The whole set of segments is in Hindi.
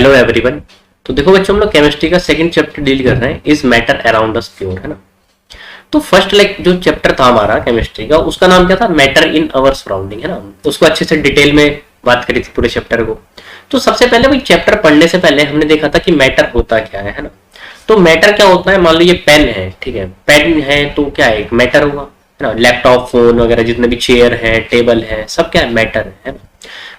Hello everyone. तो देखो बच्चों, हम लोग केमिस्ट्री का सेकंड चैप्टर डील कर रहे हैं, is matter around us pure, है ना। तो फर्स्ट जो चैप्टर था हमारा केमिस्ट्री का, उसका नाम क्या था? मैटर इन अवर सराउंडिंग, है ना। उसको अच्छे से डिटेल में बात करी थी पूरे चैप्टर को। तो सबसे पहले भाई चैप्टर पढ़ने से पहले हमने देखा था कि मैटर होता क्या है ना। तो मैटर क्या होता है? मान लो ये पेन है, ठीक है, पेन है तो क्या है? एक मैटर होगा, है ना। लैपटॉप, फोन वगैरह जितने भी चेयर है, टेबल है, सब क्या है? मैटर है ना।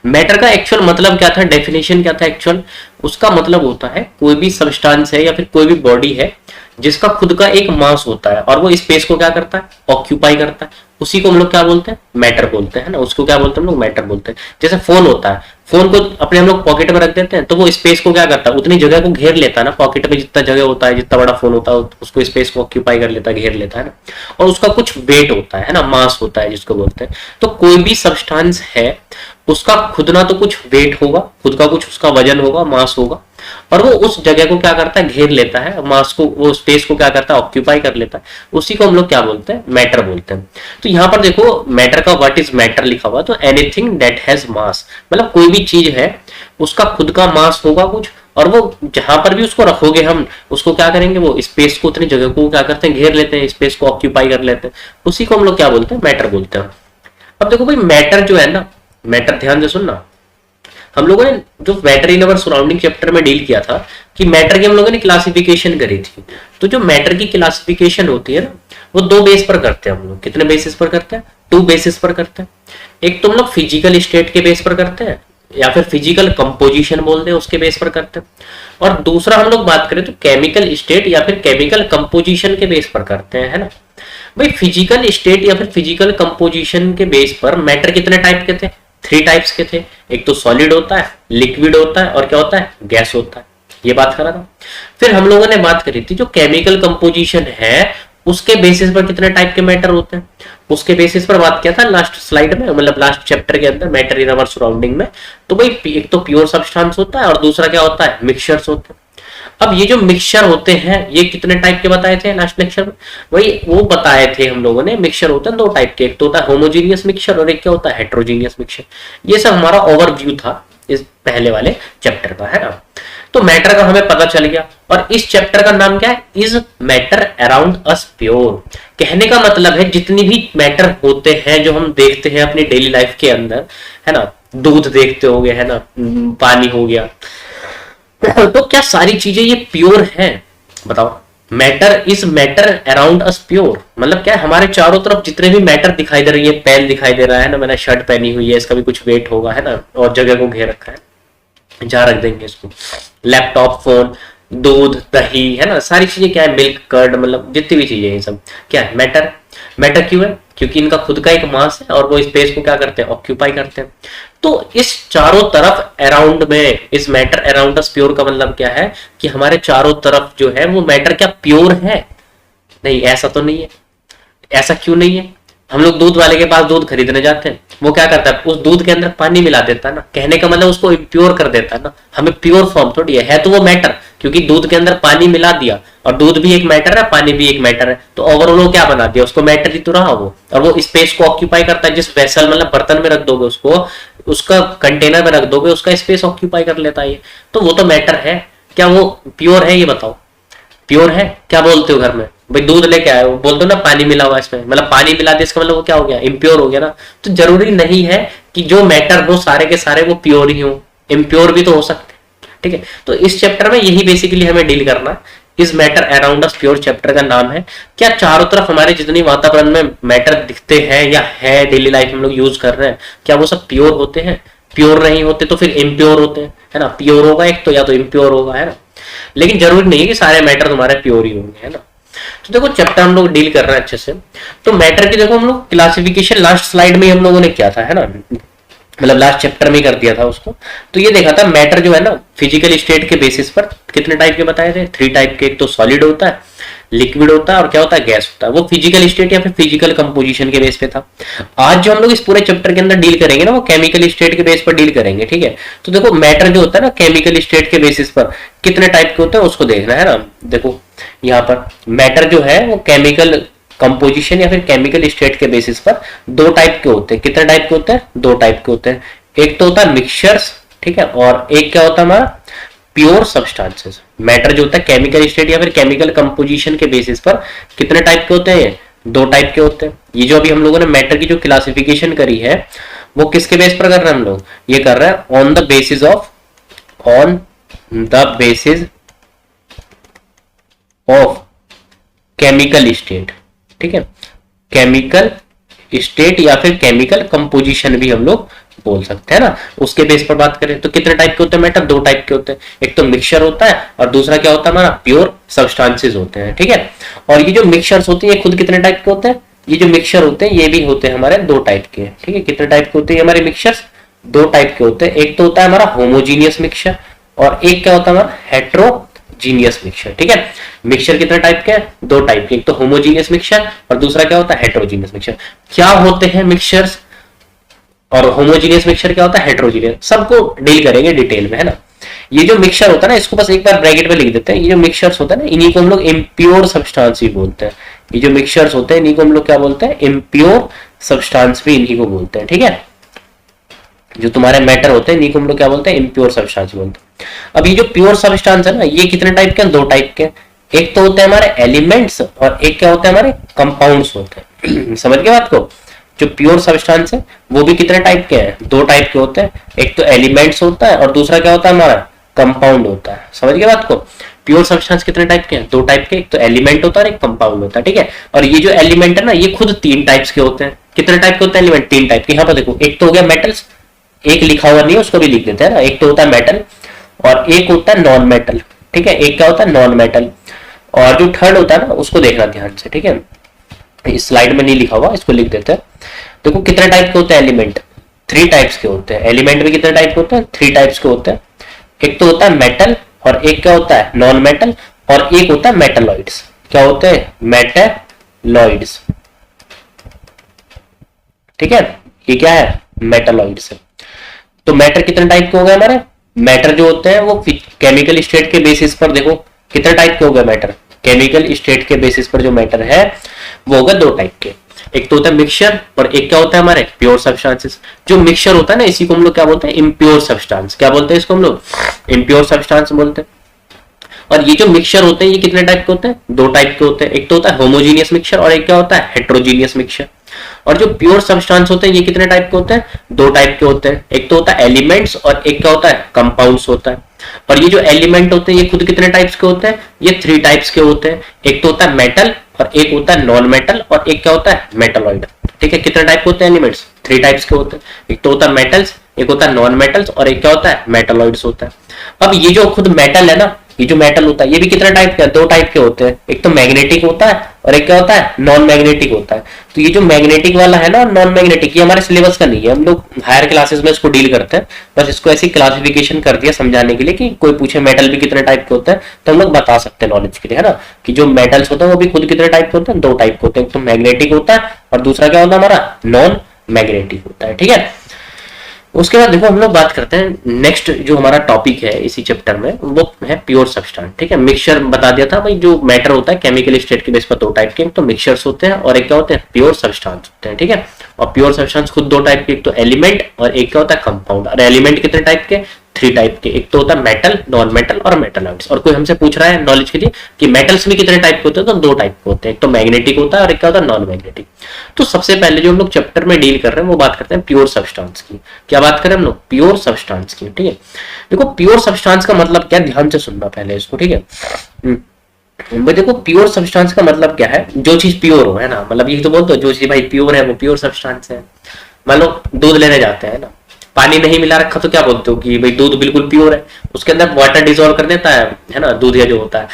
मैटर का एक्चुअल मतलब क्या था? डेफिनेशन क्या था एक्चुअल? उसका मतलब होता है कोई भी सब्सटेंस है या फिर कोई भी बॉडी है जिसका खुद का एक मास होता है और वो स्पेस को क्या करता है? ऑक्यूपाई करता है। उसी को हम लोग क्या बोलते हैं? मैटर बोलते हैं ना। उसको क्या बोलते हैं हम लोग? मैटर बोलते हैं। जैसे फोन होता है, फोन को अपने हम लोग पॉकेट में रख देते हैं तो वो स्पेस को क्या करता है? उतनी जगह को घेर लेता है ना। पॉकेट में जितना जगह होता है, जितना बड़ा फोन होता है, उसको स्पेस को ऑक्यूपाई कर लेता है, घेर लेता है ना। और उसका कुछ वेट होता है ना, मास होता है जिसको बोलते हैं। तो कोई भी सब्सटेंस है उसका खुद ना तो कुछ वेट होगा, खुद का कुछ उसका वजन होगा, मास होगा, और वो उस जगह को क्या करता है? घेर लेता है, मास को, वो स्पेस को क्या करता है? ऑक्यूपाई कर लेता है। उसी को हम लोग क्या बोलते हैं? मैटर बोलते हैं। तो यहाँ पर देखो मैटर का व्हाट इज मैटर लिखा हुआ, तो एनीथिंग दैट हैज मास, मतलब कोई भी चीज है उसका खुद का मास होगा कुछ, और वो जहां पर भी उसको रखोगे हम उसको क्या करेंगे? वो स्पेस को, उतनी जगह को क्या करते हैं? घेर लेते हैं, स्पेस को ऑक्यूपाई कर लेते हैं। उसी को हम लोग क्या बोलते हैं? मैटर बोलते हैं। अब देखो भाई मैटर जो है ना, मैटर ध्यान से सुनना। हम लोगों ने जो matter in our surrounding chapter में डील किया था कि मैटर की हम लोगों ने क्लासिफिकेशन करी थी। तो जो मैटर की क्लासिफिकेशन होती है ना, वो दो बेस पर करते हैं हम लोग। कितने बेसिस पर करते हैं? टू बेसिस पर करते हैं। एक तो हम लोग फिजिकल स्टेट के बेस पर करते हैं, या फिर फिजिकल कंपोजिशन बोलते हैं, उसके बेस पर करते हैं। और दूसरा हम लोग बात करें तो केमिकल स्टेट या फिर केमिकल कंपोजिशन के बेस पर करते हैं, है ना। भाई फिजिकल स्टेट या फिर फिजिकल कंपोजिशन के बेस पर मैटर कितने टाइप के थे? थ्री टाइप्स के थे। एक तो सॉलिड होता है, लिक्विड होता है, और क्या होता है? गैस होता है। ये बात करा था। फिर हम लोगों ने बात करी थी जो केमिकल कंपोजिशन है उसके बेसिस पर कितने टाइप के मैटर होते हैं, उसके बेसिस पर बात किया था लास्ट स्लाइड में, मतलब लास्ट चैप्टर के अंदर, मैटर इन अवर सराउंडिंग में। तो भाई एक तो प्योर सब्सटेंस होता है और दूसरा क्या होता है? मिक्सचर्स होते हैं। अब ये जो मिक्सचर होते हैं ये कितने टाइप के बताए थे लास्ट लेक्चर में? वही वो बताए थे हम लोगों ने। मिक्सचर होते हैं दो टाइप के, एक तो होता है होमोजीनियस मिक्सचर और एक क्या होता है? Heterogeneous mixture. ये सब हमारा ओवरव्यू था इस पहले वाले चैप्टर का, है ना। तो मैटर का हमें पता चल गया। और इस चैप्टर का नाम क्या है? Is matter around us pure. कहने का मतलब है जितनी भी मैटर होते हैं जो हम देखते हैं अपनी डेली लाइफ के अंदर, है ना, दूध देखते हो गए, है ना, पानी हो गया, तो क्या सारी चीजें ये प्योर हैं? बताओ। Matter is matter around us pure मतलब क्या है? हमारे चारों तरफ जितने भी मैटर दिखाई दे रही है, पेन दिखाई दे रहा है ना, मैंने शर्ट पहनी हुई है, इसका भी कुछ वेट होगा, है ना, और जगह को घेर रखा है, जहां रख देंगे इसको। लैपटॉप, फोन, दूध, दही, है ना, सारी चीजें क्या है? मिल्क, कर्ड, मतलब जितनी भी चीजें ये सब क्या है? मैटर। मैटर क्यों है? क्योंकि इनका खुद का एक मास है और वो स्पेस को क्या करते हैं? ऑक्यूपाई करते हैं। तो इस चारों तरफ अराउंड में, इस मैटर अराउंड अस प्योर का मतलब क्या है? कि हमारे चारों तरफ जो है वो मैटर क्या प्योर है? नहीं, ऐसा तो नहीं है। ऐसा क्यों नहीं है? हम लोग दूध वाले के पास दूध खरीदने जाते हैं, वो क्या करता है? उस दूध के अंदर पानी मिला देता है ना। कहने का मतलब उसको इम्प्योर कर देता है ना। हमें प्योर फॉर्म थोड़ी है तो वो मैटर, क्योंकि दूध के अंदर पानी मिला दिया, और दूध भी एक मैटर है, पानी भी एक मैटर है, तो ओवरऑल वो क्या बना दिया? उसको मैटर ही तो रहा वो। और वो स्पेस को ऑक्यूपाई करता है। जिस वेसल, मतलब बर्तन में रख दोगे उसको, उसका कंटेनर में रख दोगे, उसका स्पेस ऑक्यूपाई कर लेता है ये। तो वो तो मैटर है। क्या वो प्योर है? ये बताओ। प्योर है? क्या बोलते हो घर में? भाई दूध लेके आए हो, बोलते हो ना पानी मिला हुआ इसमें, मतलब पानी मिला दिया, इसका मतलब वो क्या हो गया? इम्प्योर हो गया ना। तो जरूरी नहीं है कि जो मैटर हो सारे के सारे वो प्योर ही हो, इम्प्योर भी तो हो सकते हैं। ठीक है, तो इस चैप्टर में यही बेसिकली हमें डील करना है। इस matter around us pure chapter का नाम है। क्या चारों तरफ हमारे जितनी वातावरण में मैटर दिखते हैं या है डेली लाइफ हम लोग यूज कर रहे हैं, क्या वो सब प्योर होते हैं? प्योर नहीं होते तो फिर इम्प्योर होते हैं, है ना। प्योर होगा एक तो, या तो इम्प्योर होगा, है ना। लेकिन जरूरी नहीं है कि सारे मैटर तुम्हारे प्योर ही होंगे, है ना। तो देखो चैप्टर हम लोग डील कर रहे हैं अच्छे से। तो मैटर की देखो हम लोग क्लासिफिकेशन लास्ट स्लाइड में हम लोगों ने किया था, है ना, मतलब लास्ट चैप्टर में कर दिया था उसको। तो ये देखा था मैटर जो है ना फिजिकल स्टेट के बेसिस पर कितने टाइप के बताए थे? थ्री टाइप के। एक तो सॉलिड होता है, लिक्विड होता है, और क्या होता है? गैस होता है। वो फिजिकल स्टेट या फिर फिजिकल कंपोजिशन के बेस पे था। आज जो हम लोग इस पूरे चैप्टर के अंदर डील करेंगे ना वो केमिकल स्टेट के बेस पर डील करेंगे, ठीक है। तो देखो मैटर जो होता है ना केमिकल स्टेट के बेसिस पर कितने टाइप के होते हैं उसको देखना है ना। देखो यहाँ पर मैटर जो है वो केमिकल कंपोजिशन या फिर केमिकल स्टेट के बेसिस पर दो टाइप के होते हैं। कितने टाइप के होते हैं? दो टाइप के होते हैं। एक तो होता है मिक्सचर्स, ठीक है, और एक क्या होता है हमारा? Pure substances. मैटर जो होता है केमिकल स्टेट या फिर केमिकल कंपोजिशन के बेसिस पर कितने टाइप के होते हैं? दो टाइप के होते हैं। ये जो अभी हम लोगों ने मैटर की जो क्लासिफिकेशन करी है वो किसके बेस पर कर रहे हैं हम लोग? ये कर रहे हैं on the basis of chemical state. ठीक है, केमिकल स्टेट या फिर केमिकल कंपोजिशन भी हम लोग बोल सकते हैं ना। उसके बेस पर बात करें तो कितने टाइप के होते हैं मैटर? दो टाइप के होते हैं। एक तो मिक्सचर होता है और दूसरा क्या होता है हमारा? प्योर सब्सटेंसेस होते हैं। ठीक है, और ये जो मिक्सचर्स होते हैं ये खुद कितने टाइप के होते हैं? ये जो मिक्सचर होते हैं ये भी होते हैं हमारे दो टाइप के। ठीक है, कितने टाइप के होते हैं हमारे मिक्सचर्स? दो टाइप के होते हैं। एक तो होता है हमारा होमोजीनियस मिक्सचर और एक क्या होता है हमारा? Heterogeneous mixture. ठीक है, मिक्सचर कितने टाइप के हैं? दो टाइप के। एक तो होमोजीनियस मिक्सचर और दूसरा क्या होता है? Heterogeneous mixture. क्या होते हैं मिक्सचर्स और होमोजीनियस मिक्सचर क्या होता है? हेट्रोजीनियस। सबको डील करेंगे डिटेल में, है ना। ये जो मिक्सचर होता है ना इसको बस एक बार ब्रैकेट में लिख देते हैं। ये जो मिक्सचर्स होता है ना इन्हीं को हम लोग इम्प्योर सब्सटेंस भी बोलते हैं। ये जो मिक्सचर्स होते हैं इन्हीं को हम लोग क्या बोलते हैं? इम्प्योर सब्सटेंस भी इन्हीं को बोलते हैं। ठीक है, जो तुम्हारे मैटर होते हैं इन्हीं को हम लोग क्या बोलते हैं? इम्प्योर सब्सटेंस बोलते हैं। अब ये जो प्योर सब्सटेंस है ना ये कितने टाइप के हैं? दो टाइप के। एक तो होते हैं हमारे एलिमेंट्स और एक क्या होते हैं? हमारे कंपाउंड्स होते हैं। समझ गए बात को? जो प्योर सब्सटेंस है वो भी कितने टाइप के हैं? दो टाइप के होते हैं। एक तो एलिमेंट्स होता है और दूसरा क्या होता है हमारा? कंपाउंड होता है। समझ गए बात को? प्योर सब्सटेंस कितने टाइप के हैं? दो टाइप के। एक तो एलिमेंट होता है और एक कंपाउंड होता है। ठीक है, और ये जो एलिमेंट है ना ये खुद तीन टाइप्स के होते हैं। कितने टाइप के होते हैं एलिमेंट? तीन टाइप के। यहाँ पर देखो, एक तो हो गया मेटल्स, एक लिखा हुआ नहीं है उसको भी लिख देते हैं ना। एक तो होता है मेटल और एक होता है नॉन मेटल। ठीक है, एक क्या होता है? Non metal. और जो थर्ड होता है ना उसको देखना ध्यान से। ठीक है, इस स्लाइड में नहीं लिखा हुआ, इसको लिख देते हैं। देखो कितने टाइप के होते हैं एलिमेंट? थ्री टाइप्स के होते हैं। एलिमेंट भी कितने टाइप के होते हैं? थ्री टाइप्स के होते हैं। एक तो होता है मेटल और एक क्या होता है? नॉन मेटल और एक होता है मेटलॉइड्स। क्या होते हैं? मेटलॉइड्स। ठीक है, ये क्या है? मेटलॉइड्स है। तो मैटर कितने टाइप के हो गए हमारे? मैटर जो होते हैं वो केमिकल स्टेट के बेसिस पर देखो कितने टाइप के हो गए मैटर? केमिकल स्टेट के बेसिस पर जो मैटर है वो होगा दो टाइप के। एक तो होता है मिक्सचर और एक क्या होता है हमारे? Pure substances. जो मिक्सचर होता है ना इसी को हम लोग क्या बोलते हैं? Impure substance. क्या बोलते हैं इसको हम लोग? इम्प्योर सब्सटेंस बोलते हैं। और ये जो मिक्सचर होते हैं ये कितने टाइप के होते हैं? दो टाइप के होते हैं। एक तो होता है होमोजीनियस मिक्सचर और एक क्या होता है? Heterogeneous mixture. और जो प्योर सब्सटेंस होते हैं ये कितने टाइप के होते हैं? दो टाइप के होते हैं। एक तो होता है एलिमेंट्स और एक क्या होता है? कंपाउंड्स होता है। और ये जो एलिमेंट होते हैं ये खुद कितने टाइप्स के होते हैं? ये थ्री टाइप्स के होते हैं। एक तो होता है मेटल और एक होता है नॉन मेटल और एक क्या होता है? मेटलॉइड। ठीक है, कितने टाइप के होते हैं एलिमेंट्स? थ्री टाइप्स के होते हैं। एक तो होता है मेटल्स, एक होता है नॉन मेटल्स और एक क्या होता है? मेटलॉइड्स होता है। अब ये जो खुद मेटल है ना, ये जो मेटल होता है ये भी कितने टाइप के? दो टाइप के होते हैं। एक तो मैग्नेटिक होता है और एक क्या होता है? नॉन मैग्नेटिक होता है। तो ये जो मैग्नेटिक वाला है ना, नॉन मैग्नेटिक, ये हमारे सिलेबस का नहीं है। हम लोग हायर क्लासेस में इसको डील करते हैं। बस इसको ऐसी क्लासिफिकेशन कर दिया समझाने के लिए कि कोई पूछे मेटल भी कितने टाइप के होते हैं तो हम लोग बता सकते हैं नॉलेज के लिए, है ना। कि जो मेटल्स होते हैं वो भी खुद कितने टाइप के होते हैं? दो टाइप के होते हैं। एक तो मैग्नेटिक होता है और दूसरा क्या होता है हमारा? नॉन मैग्नेटिक होता है। ठीक है, उसके बाद देखो हम लोग बात करते हैं नेक्स्ट जो हमारा टॉपिक है इसी चैप्टर में वो है प्योर सब्सटेंस। ठीक है, मिक्सचर बता दिया था भाई। जो मैटर होता है केमिकल स्टेट के बेस पर दो टाइप के, तो मिक्सचर्स होते हैं और एक क्या होते हैं? प्योर सब्सटेंस होते हैं। ठीक है, और प्योर सब्सटेंस खुद दो टाइप के, एक तो एलिमेंट और एक क्या होता है? कंपाउंड। और एलिमेंट कितने टाइप के? थ्री टाइप के। एक तो होता है मेटल, नॉन मेटल और मेटलॉइड्स। और कोई हमसे पूछ रहा है नॉलेज के लिए कि मेटल्स में कितने टाइप के होते हैं? तो दो टाइप के होते हैं। एक तो मैग्नेटिक होता है और एक क्या होता है? Non magnetic. तो सबसे पहले जो हम लोग चैप्टर में डील कर रहे हैं वो बात करते हैं प्योर सब्सटेंस की। क्या बात करें हम लोग? प्योर सब्सटेंस की। ठीक है, देखो प्योर सब्सटेंस का मतलब क्या, ध्यान से सुनना पहले इसको। ठीक है, देखो प्योर सब्सटेंस का मतलब क्या है? जो चीज प्योर हो, है ना। मतलब ये तो बोलते हो जो चीज भाई प्योर है वो प्योर सब्सटेंस है। मान लो दूध लेने जाते हैं ना, पानी नहीं मिला रखा तो क्या बोलते हो कि भाई दूध बिल्कुल प्योर है। उसके अंदर वाटर डिजोल्व कर देता है ना, दूध या जो होता है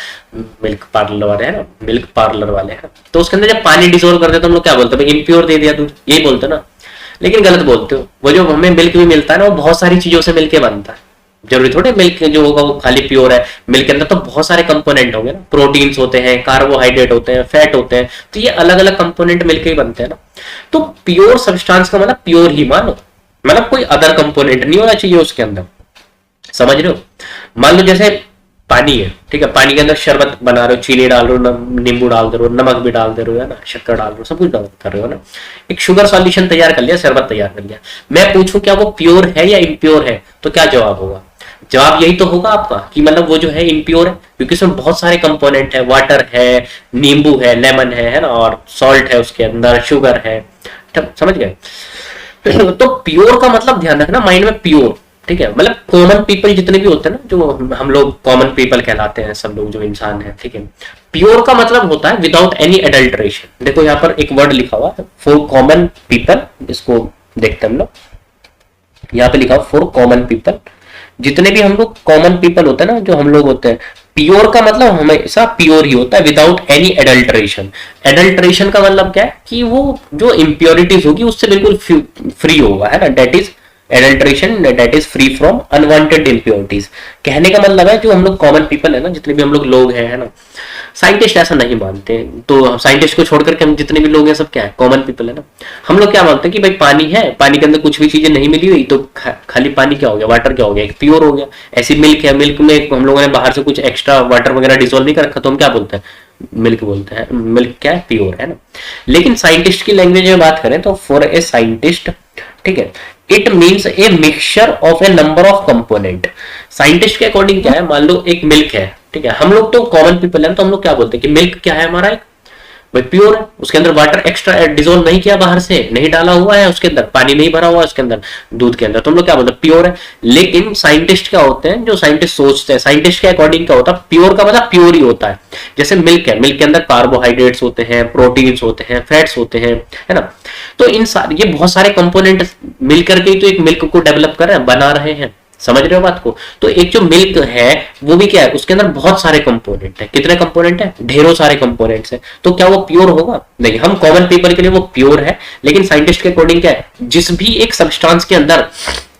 मिल्क पार्लर वाले, है ना, मिल्क पार्लर वाले, है। तो उसके अंदर जब पानी डिजोल्व कर देते तो हम लोग क्या बोलते हैं? भाई इम्प्योर दे दिया दूध, यही बोलते हो ना। लेकिन गलत बोलते हो। वो जो हमें मिल्क भी मिलता है ना वो बहुत सारी चीजों से मिलके बनता है। जरूरी थोड़े मिल्क जो होगा वो खाली प्योर है। मिल्क के अंदर तो बहुत सारे कंपोनेंट होंगे ना, प्रोटीन्स होते हैं, कार्बोहाइड्रेट होते हैं, फैट होते हैं। तो ये अलग अलग कंपोनेंट मिलके ही बनते हैं ना। तो प्योर सब्सटेंस का मतलब प्योर ही मानो, मतलब कोई अदर कंपोनेंट नहीं होना चाहिए उसके अंदर। समझ रहे हो? मान लो जैसे पानी है, ठीक है, पानी के अंदर शरबत बना रहे हो, चीनी डाल रहे हो, नींबू डाल दे रहे हो, नमक भी डाल दे रहे हो, है ना, शक्कर डाल रहे हो, सब कुछ डाल कर रहे हो ना। एक शुगर सॉल्यूशन तैयार कर लिया, शरबत तैयार कर लिया। मैं पूछूं क्या वो प्योर है या इम्प्योर है, तो क्या जवाब होगा? जवाब यही तो होगा आपका कि मतलब वो जो है इम्प्योर है, क्योंकि उसमें बहुत सारे कंपोनेंट है, वाटर है, नींबू है, लेमन है ना, और सॉल्ट है उसके अंदर, शुगर है। समझ गए? तो प्योर का मतलब ध्यान रखना माइंड में, प्योर, ठीक है, मतलब कॉमन पीपल जितने भी होते हैं ना, जो हम लोग कॉमन पीपल कहलाते हैं, सब लोग जो इंसान है, ठीक है। प्योर का मतलब होता है विदाउट एनी एडल्ट्रेशन। देखो यहाँ पर एक वर्ड लिखा हुआ है फॉर कॉमन पीपल, इसको देखते हैं हम लोग। यहाँ पे लिखा हुआ फॉर कॉमन पीपल, जितने भी हम लोग कॉमन पीपल होते हैं ना, जो हम लोग होते हैं, प्योर का मतलब हमेशा प्योर ही होता है विदाउट एनी एडल्ट्रेशन। एडल्ट्रेशन का मतलब क्या है कि वो जो इम्प्योरिटीज होगी उससे बिल्कुल फ्री होगा, है ना, that is adulteration, that is free from unwanted impurities. कहने का मतलब है जो हम लोग कॉमन पीपल है ना, जितने भी हम लोग हैं, है ना। साइंटिस्ट ऐसा नहीं मानते, तो साइंटिस्ट को छोड़कर के हम जितने भी लोग हैं सब क्या है, कॉमन पीपल है ना। हम लोग क्या मानते हैं कि भाई पानी है, पानी के अंदर कुछ भी चीजें नहीं मिली हुई तो खाली पानी क्या हो गया, वाटर क्या हो गया, एक प्योर हो गया। ऐसी मिल्क है, मिल्क में हम लोगों ने बाहर से कुछ एक्स्ट्रा वाटर वगैरह डिसॉल्व नहीं कर रखा, तो हम क्या बोलते हैं, मिल्क बोलते हैं। मिल्क क्या है, प्योर है ना। लेकिन साइंटिस्ट की लैंग्वेज में बात करें तो फॉर ए साइंटिस्ट, ठीक है, it means a mixture of A number of component. Scientist के अकॉर्डिंग क्या है, मान लो एक मिल्क है, ठीक है, हम लोग तो कॉमन पीपल हैं तो हम लोग क्या बोलते हैं कि मिल्क क्या है हमारा, एक भाई प्योर है, उसके अंदर वाटर एक्स्ट्रा डिजोल्व नहीं किया, बाहर से नहीं डाला हुआ है, उसके अंदर पानी नहीं भरा हुआ है उसके अंदर, दूध के अंदर, तो हम लोग क्या बोलते हैं, प्योर है। लेकिन साइंटिस्ट क्या होते हैं, जो साइंटिस्ट सोचते हैं, साइंटिस्ट के अकॉर्डिंग क्या होता है, प्योर का मतलब प्योर ही होता है। जैसे मिल्क है, मिल्क के अंदर कार्बोहाइड्रेट्स होते हैं, प्रोटीन्स होते हैं, फैट्स होते हैं, है ना। तो इन सारे ये बहुत सारे कंपोनेंट मिलकर के तो एक मिल्क को डेवलप कर रहे हैं, बना रहे हैं। समझ रहे हो बात को? तो एक जो मिल्क है वो भी क्या है, उसके अंदर बहुत सारे कंपोनेंट है। कितने कंपोनेंट है, ढेरों सारे कंपोनेंट्स है। तो क्या वो प्योर होगा? नहीं, हम कॉमन पीपल के लिए वो प्योर है, लेकिन साइंटिस्ट के अकॉर्डिंग क्या है, जिस भी एक सब्सटेंस के अंदर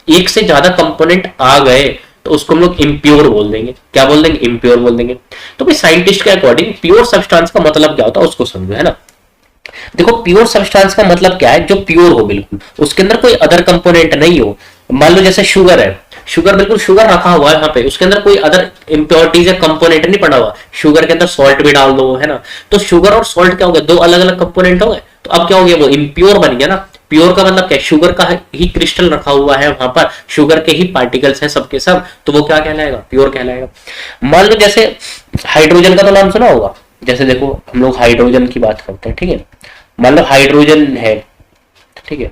एक से ज्यादा कंपोनेंट आ गए तो उसको हम लोग इम्प्योर बोल देंगे। क्या बोल देंगे, इम्प्योर बोल देंगे। तो भाई साइंटिस्ट के अकॉर्डिंग प्योर सब्सटेंस का मतलब क्या होता है उसको समझो, है ना। देखो प्योर सब्सटेंस का मतलब क्या है, जो प्योर हो बिल्कुल, उसके अंदर कोई अदर कंपोनेंट नहीं हो। मान लो जैसे शुगर है, शुगर बिल्कुल शुगर रखा हुआ है यहाँ पे, उसके अंदर कोई अदर इम्प्योरिटीज या कंपोनेंट नहीं पड़ा हुआ। शुगर के अंदर सॉल्ट भी डाल दो, है ना, तो शुगर और सॉल्ट क्या हो गया, दो अलग अलग कंपोनेंट हो गए, तो अब क्या हो गया, वो इम्प्योर बन गया ना। प्योर का मतलब क्या है, शुगर का ही क्रिस्टल रखा हुआ है वहां पर, शुगर के ही पार्टिकल्स हैं सबके सब, तो वो क्या कहलाएगा, प्योर कहलाएगा। मान लो जैसे हाइड्रोजन का तो नाम सुना होगा, जैसे देखो हम लोग हाइड्रोजन की बात करते हैं, ठीक है, मान लो हाइड्रोजन है, ठीक है,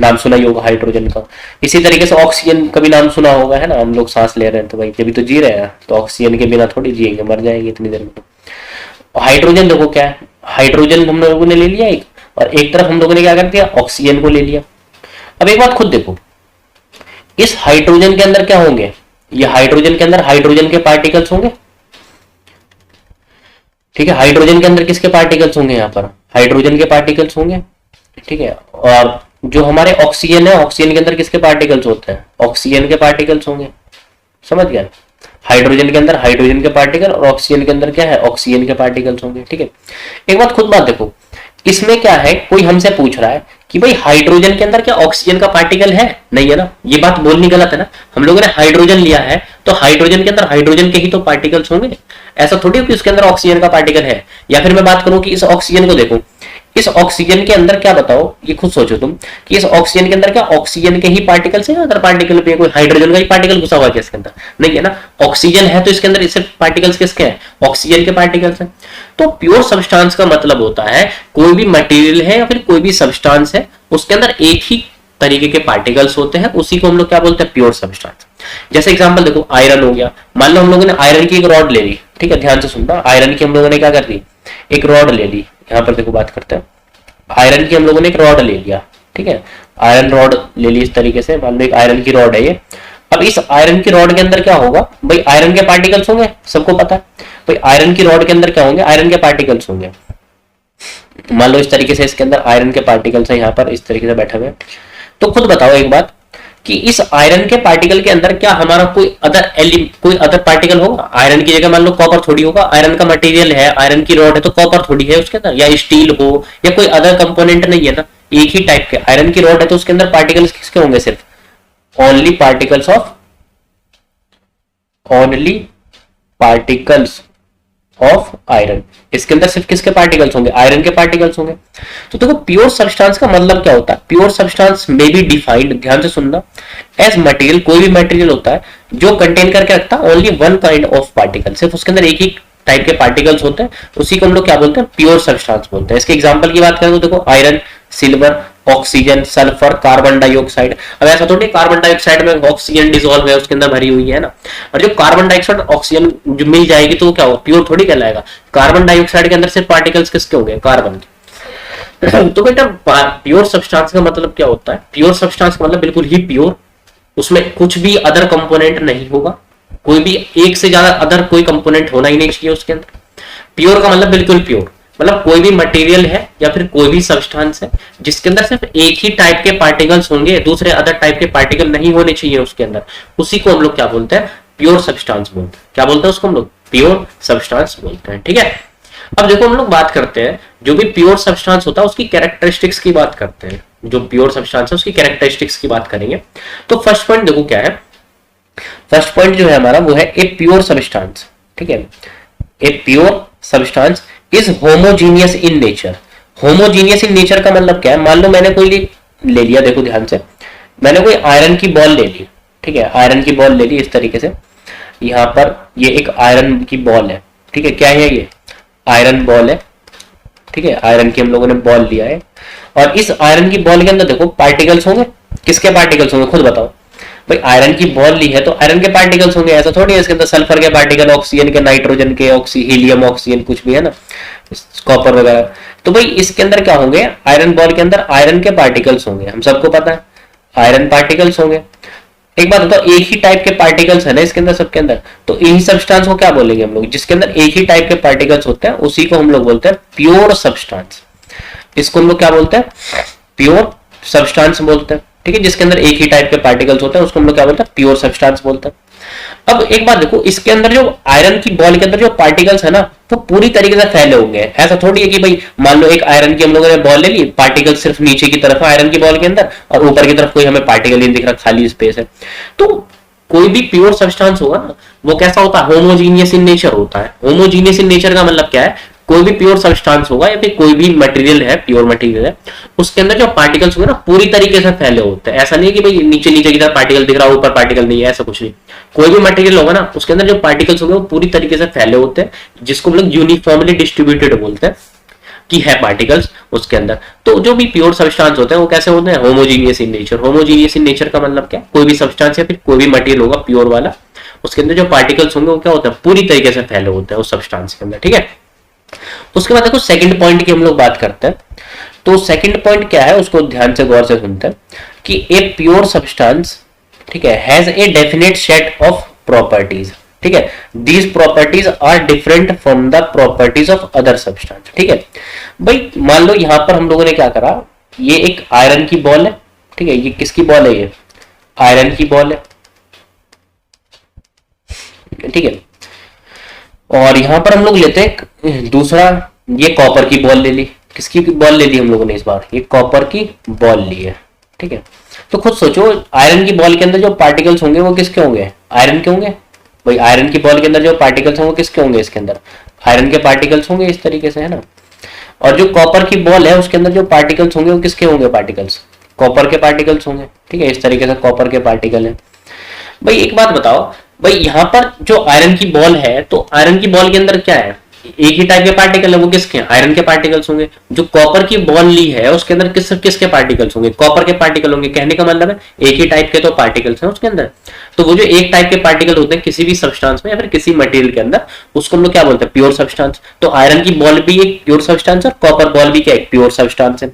नाम सुना ही होगा हाइड्रोजन का। इसी तरीके से ऑक्सीजन का भी नाम सुना होगा, है ना, हम लोग सांस ले रहे हैं तो भाई जब भी तो जी रहे हैं, तो ऑक्सीजन के बिना थोड़ी जिएंगे, मर जाएंगे इतनी देर में। हाइड्रोजन देखो क्या है, हाइड्रोजन हम लोगों ने ले लिया एक, और एक तरफ हम लोगों ने क्या कर दिया, ऑक्सीजन को ले लिया। अब एक बात खुद देखो, इस हाइड्रोजन के अंदर क्या होंगे, ये हाइड्रोजन के अंदर हाइड्रोजन के पार्टिकल्स होंगे, ठीक है, हाइड्रोजन के अंदर किसके पार्टिकल्स होंगे, यहाँ पर हाइड्रोजन के पार्टिकल्स होंगे, ठीक है। और जो हमारे ऑक्सीजन है, ऑक्सीजन के अंदर किसके पार्टिकल्स होते हैं, ऑक्सीजन के पार्टिकल्स होंगे। समझ गया, हाइड्रोजन के अंदर हाइड्रोजन के पार्टिकल और ऑक्सीजन के अंदर क्या है, ऑक्सीजन के पार्टिकल्स होंगे, ठीक है। एक बात खुद बात देखो, इसमें क्या है, कोई हमसे पूछ रहा है कि भाई हाइड्रोजन के अंदर क्या ऑक्सीजन का पार्टिकल है, नहीं है ना, ये बात बोलनी गलत है ना। हम लोगों ने हाइड्रोजन लिया है तो हाइड्रोजन के अंदर हाइड्रोजन के ही तो पार्टिकल्स होंगे, ऐसा थोड़ी कि उसके अंदर ऑक्सीजन का पार्टिकल है। या फिर मैं बात करूं कि इस ऑक्सीजन को देखो, इस ऑक्सीजन के अंदर क्या बताओ, ये खुद सोचो तुम कि इस ऑक्सीजन के अंदर क्या ऑक्सीजन के ही पार्टिकल्स हैं, अदर पार्टिकल पे कोई हाइड्रोजन का ही पार्टिकल घुसा हुआ है इसके अंदर, नहीं है ना। ऑक्सीजन है तो इसके अंदर इससे पार्टिकल्स किसके हैं, ऑक्सीजन के पार्टिकल्स हैं। तो प्योर सब्सटेंस का मतलब होता है कोई भी मटेरियल है या फिर कोई भी सब्सटेंस है, उसके अंदर एक ही तरीके के पार्टिकल्स होते हैं, उसी को हम लोग क्या बोलते हैं, प्योर सब्सटेंस। जैसे एग्जांपल देखो, आयरन हो गया, मान लो हम लोगों ने आयरन की एक रॉड ले ली, ठीक है, ध्यान से सुनना, आयरन की हम लोगों ने क्या कर दी, एक रॉड ले ली। यहाँ पर देखो बात करते हैं, आयरन की हम लोगों ने एक रॉड ले लिया, ठीक है, आयरन रॉड ले ली इस तरीके से, मान लो एक आयरन की रॉड है ये। अब इस आयरन की रॉड के अंदर क्या होगा भाई, आयरन के पार्टिकल्स होंगे, सबको पता है भाई आयरन की रॉड के अंदर क्या होंगे, आयरन के पार्टिकल्स होंगे। मान लो इस तरीके से इसके अंदर आयरन के पार्टिकल्स हैं, यहाँ पर इस तरीके से बैठे हुए। तो खुद बताओ एक बात कि इस आयरन के पार्टिकल के अंदर क्या हमारा कोई अदर पार्टिकल होगा, आयरन की जगह मान लो कॉपर थोड़ी होगा, आयरन का मटेरियल है, आयरन की रॉड है तो कॉपर थोड़ी है उसके अंदर, या स्टील हो या कोई अदर कंपोनेंट नहीं है ना, एक ही टाइप के आयरन की रॉड है तो उसके अंदर पार्टिकल्स किसके होंगे, सिर्फ ओनली पार्टिकल्स ऑफ आयरन। इसके अंदर सिर्फ किसके पार्टिकल्स होंगे, आयरन के पार्टिकल्स होंगे। तो देखो प्योर सब्सटेंस का मतलब क्या होता है, प्योर सब्सटेंस में बी डिफाइंड, ध्यान से सुनना, एज मटेरियल, कोई भी मटेरियल होता है जो कंटेन करके रखता है only one kind of particle, सिर्फ उसके अंदर एक ही टाइप के पार्टिकल्स होते हैं, उसी को हम लोग क्या बोलते हैं, प्योर सब्सटेंस बोलते हैं। इसके एग्जांपल की बात करें तो देखो iron, silver, oxygen, sulphur, carbon dioxide. अब ऐसा थोड़ी कार्बन डाइऑक्साइड में ऑक्सीजन डिसॉल्व है उसके अंदर भरी हुई है ना, और जो कार्बन डाइऑक्साइड ऑक्सीजन जो मिल जाएगी तो क्या होगा, प्योर थोड़ी कहलाएगा। कार्बन डाइऑक्साइड के अंदर सिर्फ पार्टिकल्स किसके होंगे, कार्बन के। तो बेटा प्योर सब्सटेंस का मतलब क्या होता है, प्योर सब्सटेंस का मतलब बिल्कुल ही प्योर, उसमें कुछ भी अदर कंपोनेंट नहीं होगा, कोई भी एक से ज्यादा अदर कोई कंपोनेंट होना ही नहीं चाहिए उसके अंदर। प्योर का मतलब बिल्कुल प्योर, मतलब कोई भी मटेरियल है या फिर कोई भी सब्सटेंस है जिसके अंदर सिर्फ एक ही टाइप के पार्टिकल्स होंगे, दूसरे अदर टाइप के पार्टिकल नहीं होने चाहिए उसके अंदर, उसी को हम लोग क्या बोलते हैं, प्योर सब्सटेंस बोलते हैं। क्या बोलते हैं उसको हम लोग, प्योर सब्सटेंस बोलते हैं। ठीक है, अब देखो हम लोग बात करते हैं जो भी प्योर सब्सटेंस होता है उसकी कैरेक्टरिस्टिक्स की बात करते हैं। जो प्योर सब्सटेंस है उसकी कैरेक्टरिस्टिक्स की बात करेंगे। तो फर्स्ट पॉइंट देखो क्या है, फर्स्ट पॉइंट जो है हमारा वो है ए प्योर सब्सटेंस। ठीक है, a pure substance is homogeneous in nature. Homogeneous in nature का मतलब क्या है, मान लो मैंने कोई ले लिया, देखो ध्यान से, मैंने कोई आयरन की बॉल ले ली। ठीक है, आयरन की बॉल ले ली इस तरीके से, यहां पर ये एक आयरन की बॉल है। ठीक है, क्या है ये, आयरन बॉल है। ठीक है, आयरन की हम लोगों ने बॉल लिया है, और इस आयरन की बॉल के अंदर देखो पार्टिकल्स होंगे, किसके पार्टिकल्स होंगे, खुद बताओ भाई। आयरन की बॉल ली है तो आयरन के पार्टिकल्स होंगे, ऐसा थोड़ी है इसके अंदर सल्फर के पार्टिकल, ऑक्सीजन के, नाइट्रोजन के, हीलियम, ऑक्सीजन कुछ भी है ना, कॉपर वगैरह। तो भाई इसके अंदर क्या होंगे, आयरन बॉल के अंदर आयरन के पार्टिकल्स होंगे, हम सबको पता है आयरन पार्टिकल्स होंगे। एक बात बताओ, एक ही टाइप के पार्टिकल्स है ना इसके अंदर, सबके अंदर, तो यही सब्सटेंस को क्या बोलेंगे हम लोग, जिसके अंदर एक ही टाइप के पार्टिकल्स होते हैं उसी को हम लोग बोलते हैं प्योर सब्सटेंस। इसको हम लोग क्या बोलते हैं, प्योर सब्सटेंस बोलते हैं। ठीक है, जिसके अंदर एक ही टाइप के पार्टिकल्स होते हैं उसको हम लोग क्या बोलते हैं, प्योर सब्सटेंस बोलते हैं। अब एक बात देखो, इसके अंदर जो आयरन की बॉल के अंदर जो पार्टिकल्स है ना वो पूरी तरीके से फैले होंगे। ऐसा थोड़ी है कि भाई मान लो एक आयरन की हम लोगों ने बॉल ले ली, पार्टिकल सिर्फ नीचे की तरफ है आयरन की बॉल के अंदर, और ऊपर की तरफ कोई हमें पार्टिकल नहीं दिख रहा, खाली स्पेस है। तो कोई भी प्योर सब्सटेंस होगा ना वो कैसा होता है, होमोजीनियस इन नेचर होता है। होमोजीनियस इन नेचर का मतलब क्या है, कोई भी प्योर सब्सटेंस होगा या फिर कोई भी मटेरियल है, प्योर मटेरियल है, उसके अंदर जो पार्टिकल्स होंगे ना पूरी तरीके से फैले होते हैं। ऐसा नहीं है कि भाई नीचे नीचे की तरफ पार्टिकल दिख रहा है ऊपर पार्टिकल नहीं है, ऐसा कुछ नहीं। कोई भी मटेरियल होगा ना उसके अंदर जो पार्टिकल्स होंगे वो पूरी तरीके से फैले होते हैं, जिसको हम लोग यूनिफॉर्मली डिस्ट्रीब्यूटेड बोलते हैं कि है पार्टिकल्स उसके अंदर। तो जो भी प्योर सब्सटेंस होते हैं वो कैसे होते हैं, homogeneous in nature. Homogeneous in nature का मतलब क्या, कोई भी सब्सटेंस या फिर कोई भी मटेरियल होगा प्योर वाला, उसके अंदर जो पार्टिकल्स होंगे वो क्या होता है, पूरी तरीके से फैले होते हैं उस सब्सटेंस के अंदर। ठीक है, उसके बाद देखो सेकंड पॉइंट की हम लोग बात करते हैं। तो सेकंड पॉइंट क्या है उसको ध्यान से गौर से सुनते हैं कि ए प्योर सब्सटेंस, ठीक है, has a definite set of properties. ठीक है, these properties are different from the properties of other substance. ठीक है भाई, मान लो यहां पर हम लोगों ने क्या करा, ये एक आयरन की बॉल है। ठीक है, ये किसकी बॉल है, ये आयरन की बॉल है। ठीक है, और यहां पर हम लोग लेते हैं दूसरा, ये कॉपर की बॉल ले ली। किसकी बॉल ले ली हम लोगों ने इस बार, ये कॉपर की बॉल ली है। ठीक है, तो खुद सोचो आयरन की बॉल के अंदर जो पार्टिकल्स होंगे वो किसके होंगे, आयरन के होंगे। भाई आयरन की बॉल के अंदर जो पार्टिकल्स होंगे किसके होंगे, इसके अंदर आयरन के पार्टिकल्स होंगे इस तरीके से, है ना। और जो कॉपर की बॉल है उसके अंदर जो पार्टिकल्स होंगे वो किसके होंगे, पार्टिकल्स कॉपर के पार्टिकल्स होंगे। ठीक है, इस तरीके से कॉपर के पार्टिकल है। भाई एक बात बताओ, भाई यहां पर जो आयरन की बॉल है तो आयरन की बॉल के अंदर क्या है, एक ही टाइप के पार्टिकल है, वो किसके हैं, आयरन के पार्टिकल्स होंगे। जो कॉपर की बॉल ली है उसके अंदर किसके पार्टिकल्स होंगे, कॉपर के पार्टिकल होंगे। कहने का मतलब है एक ही टाइप के तो पार्टिकल्स हैं उसके अंदर। तो वो जो एक टाइप के पार्टिकल होते हैं किसी भी सब्सटेंस में या फिर किसी मटेरियल के अंदर, उसको हम लोग क्या बोलते हैं, प्योर सब्सटेंस। तो आयरन की बॉल भी एक प्योर सब्सटेंस है और कॉपर बॉल भी क्या एक प्योर सब्सटेंस है।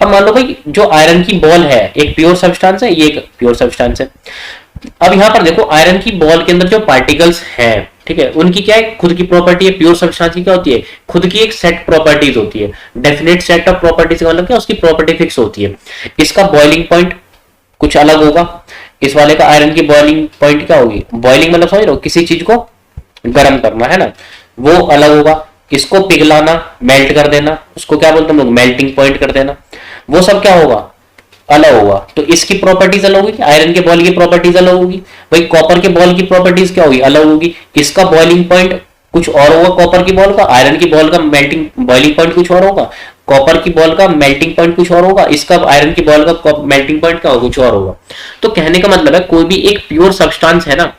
अब मान लो भाई जो आयरन की बॉल है एक प्योर सब्सटेंस है, ये एक प्योर सब्सटेंस है। अब यहां पर देखो आयरन की बॉल के अंदर जो पार्टिकल्स हैं, ठीक है, उनकी क्या है, खुद की प्रॉपर्टी है। प्योर सब्सटेंस की क्या होती है, खुद की एक सेट प्रॉपर्टीज होती है। डेफिनेट सेट ऑफ प्रॉपर्टीज का मतलब क्या, उसकी प्रॉपर्टी फिक्स होती है। इसका बॉइलिंग पॉइंट कुछ अलग होगा, इस वाले का आयरन की बॉइलिंग पॉइंट क्या होगी, बॉइलिंग मतलब समझ रहे हो, किसी चीज को गर्म करना, है ना, वो अलग होगा। इसको पिघलाना, मेल्ट कर देना, उसको क्या बोलते हैं हम लोग, मेल्टिंग पॉइंट कर देना, वो सब क्या होगा, अलग होगा। तो इसकी प्रॉपर्टीज अलग होगी, आयरन के बॉल की प्रॉपर्टीज अलग होगी। भाई कॉपर के बॉल की प्रॉपर्टीज क्या होगी, अलग होगी। इसका बॉइलिंग पॉइंट कुछ और होगा कॉपर की बॉल का, आयरन की बॉल का मेल्टिंग बॉइलिंग पॉइंट कुछ और होगा, कॉपर की बॉल का मेल्टिंग पॉइंट कुछ और होगा, इसका आयरन की बॉल का मेल्टिंग पॉइंट क्या होगा, कुछ और होगा। तो कहने का मतलब है कोई भी एक प्योर सब्सटेंस है ना,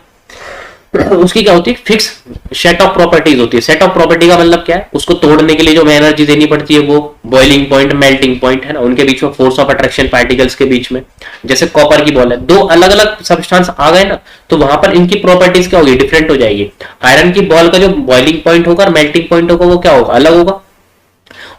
उसकी क्या होती है, फिक्स सेट ऑफ प्रॉपर्टीज होती है। सेट ऑफ प्रॉपर्टी का मतलब क्या है, उसको तोड़ने के लिए जो एनर्जी देनी पड़ती है वो बॉइलिंग पॉइंट, मेल्टिंग पॉइंट है ना, उनके बीच में फोर्स ऑफ अट्रैक्शन पार्टिकल्स के बीच में। जैसे कॉपर की बॉल है, दो अलग अलग सब्सटेंस आ गए ना, तो वहां पर इनकी प्रॉपर्टीज क्या होगी, डिफरेंट हो जाएगी। आयरन की बॉल का जो बॉइलिंग पॉइंट होगा और मेल्टिंग पॉइंट होगा वो क्या होगा, अलग होगा।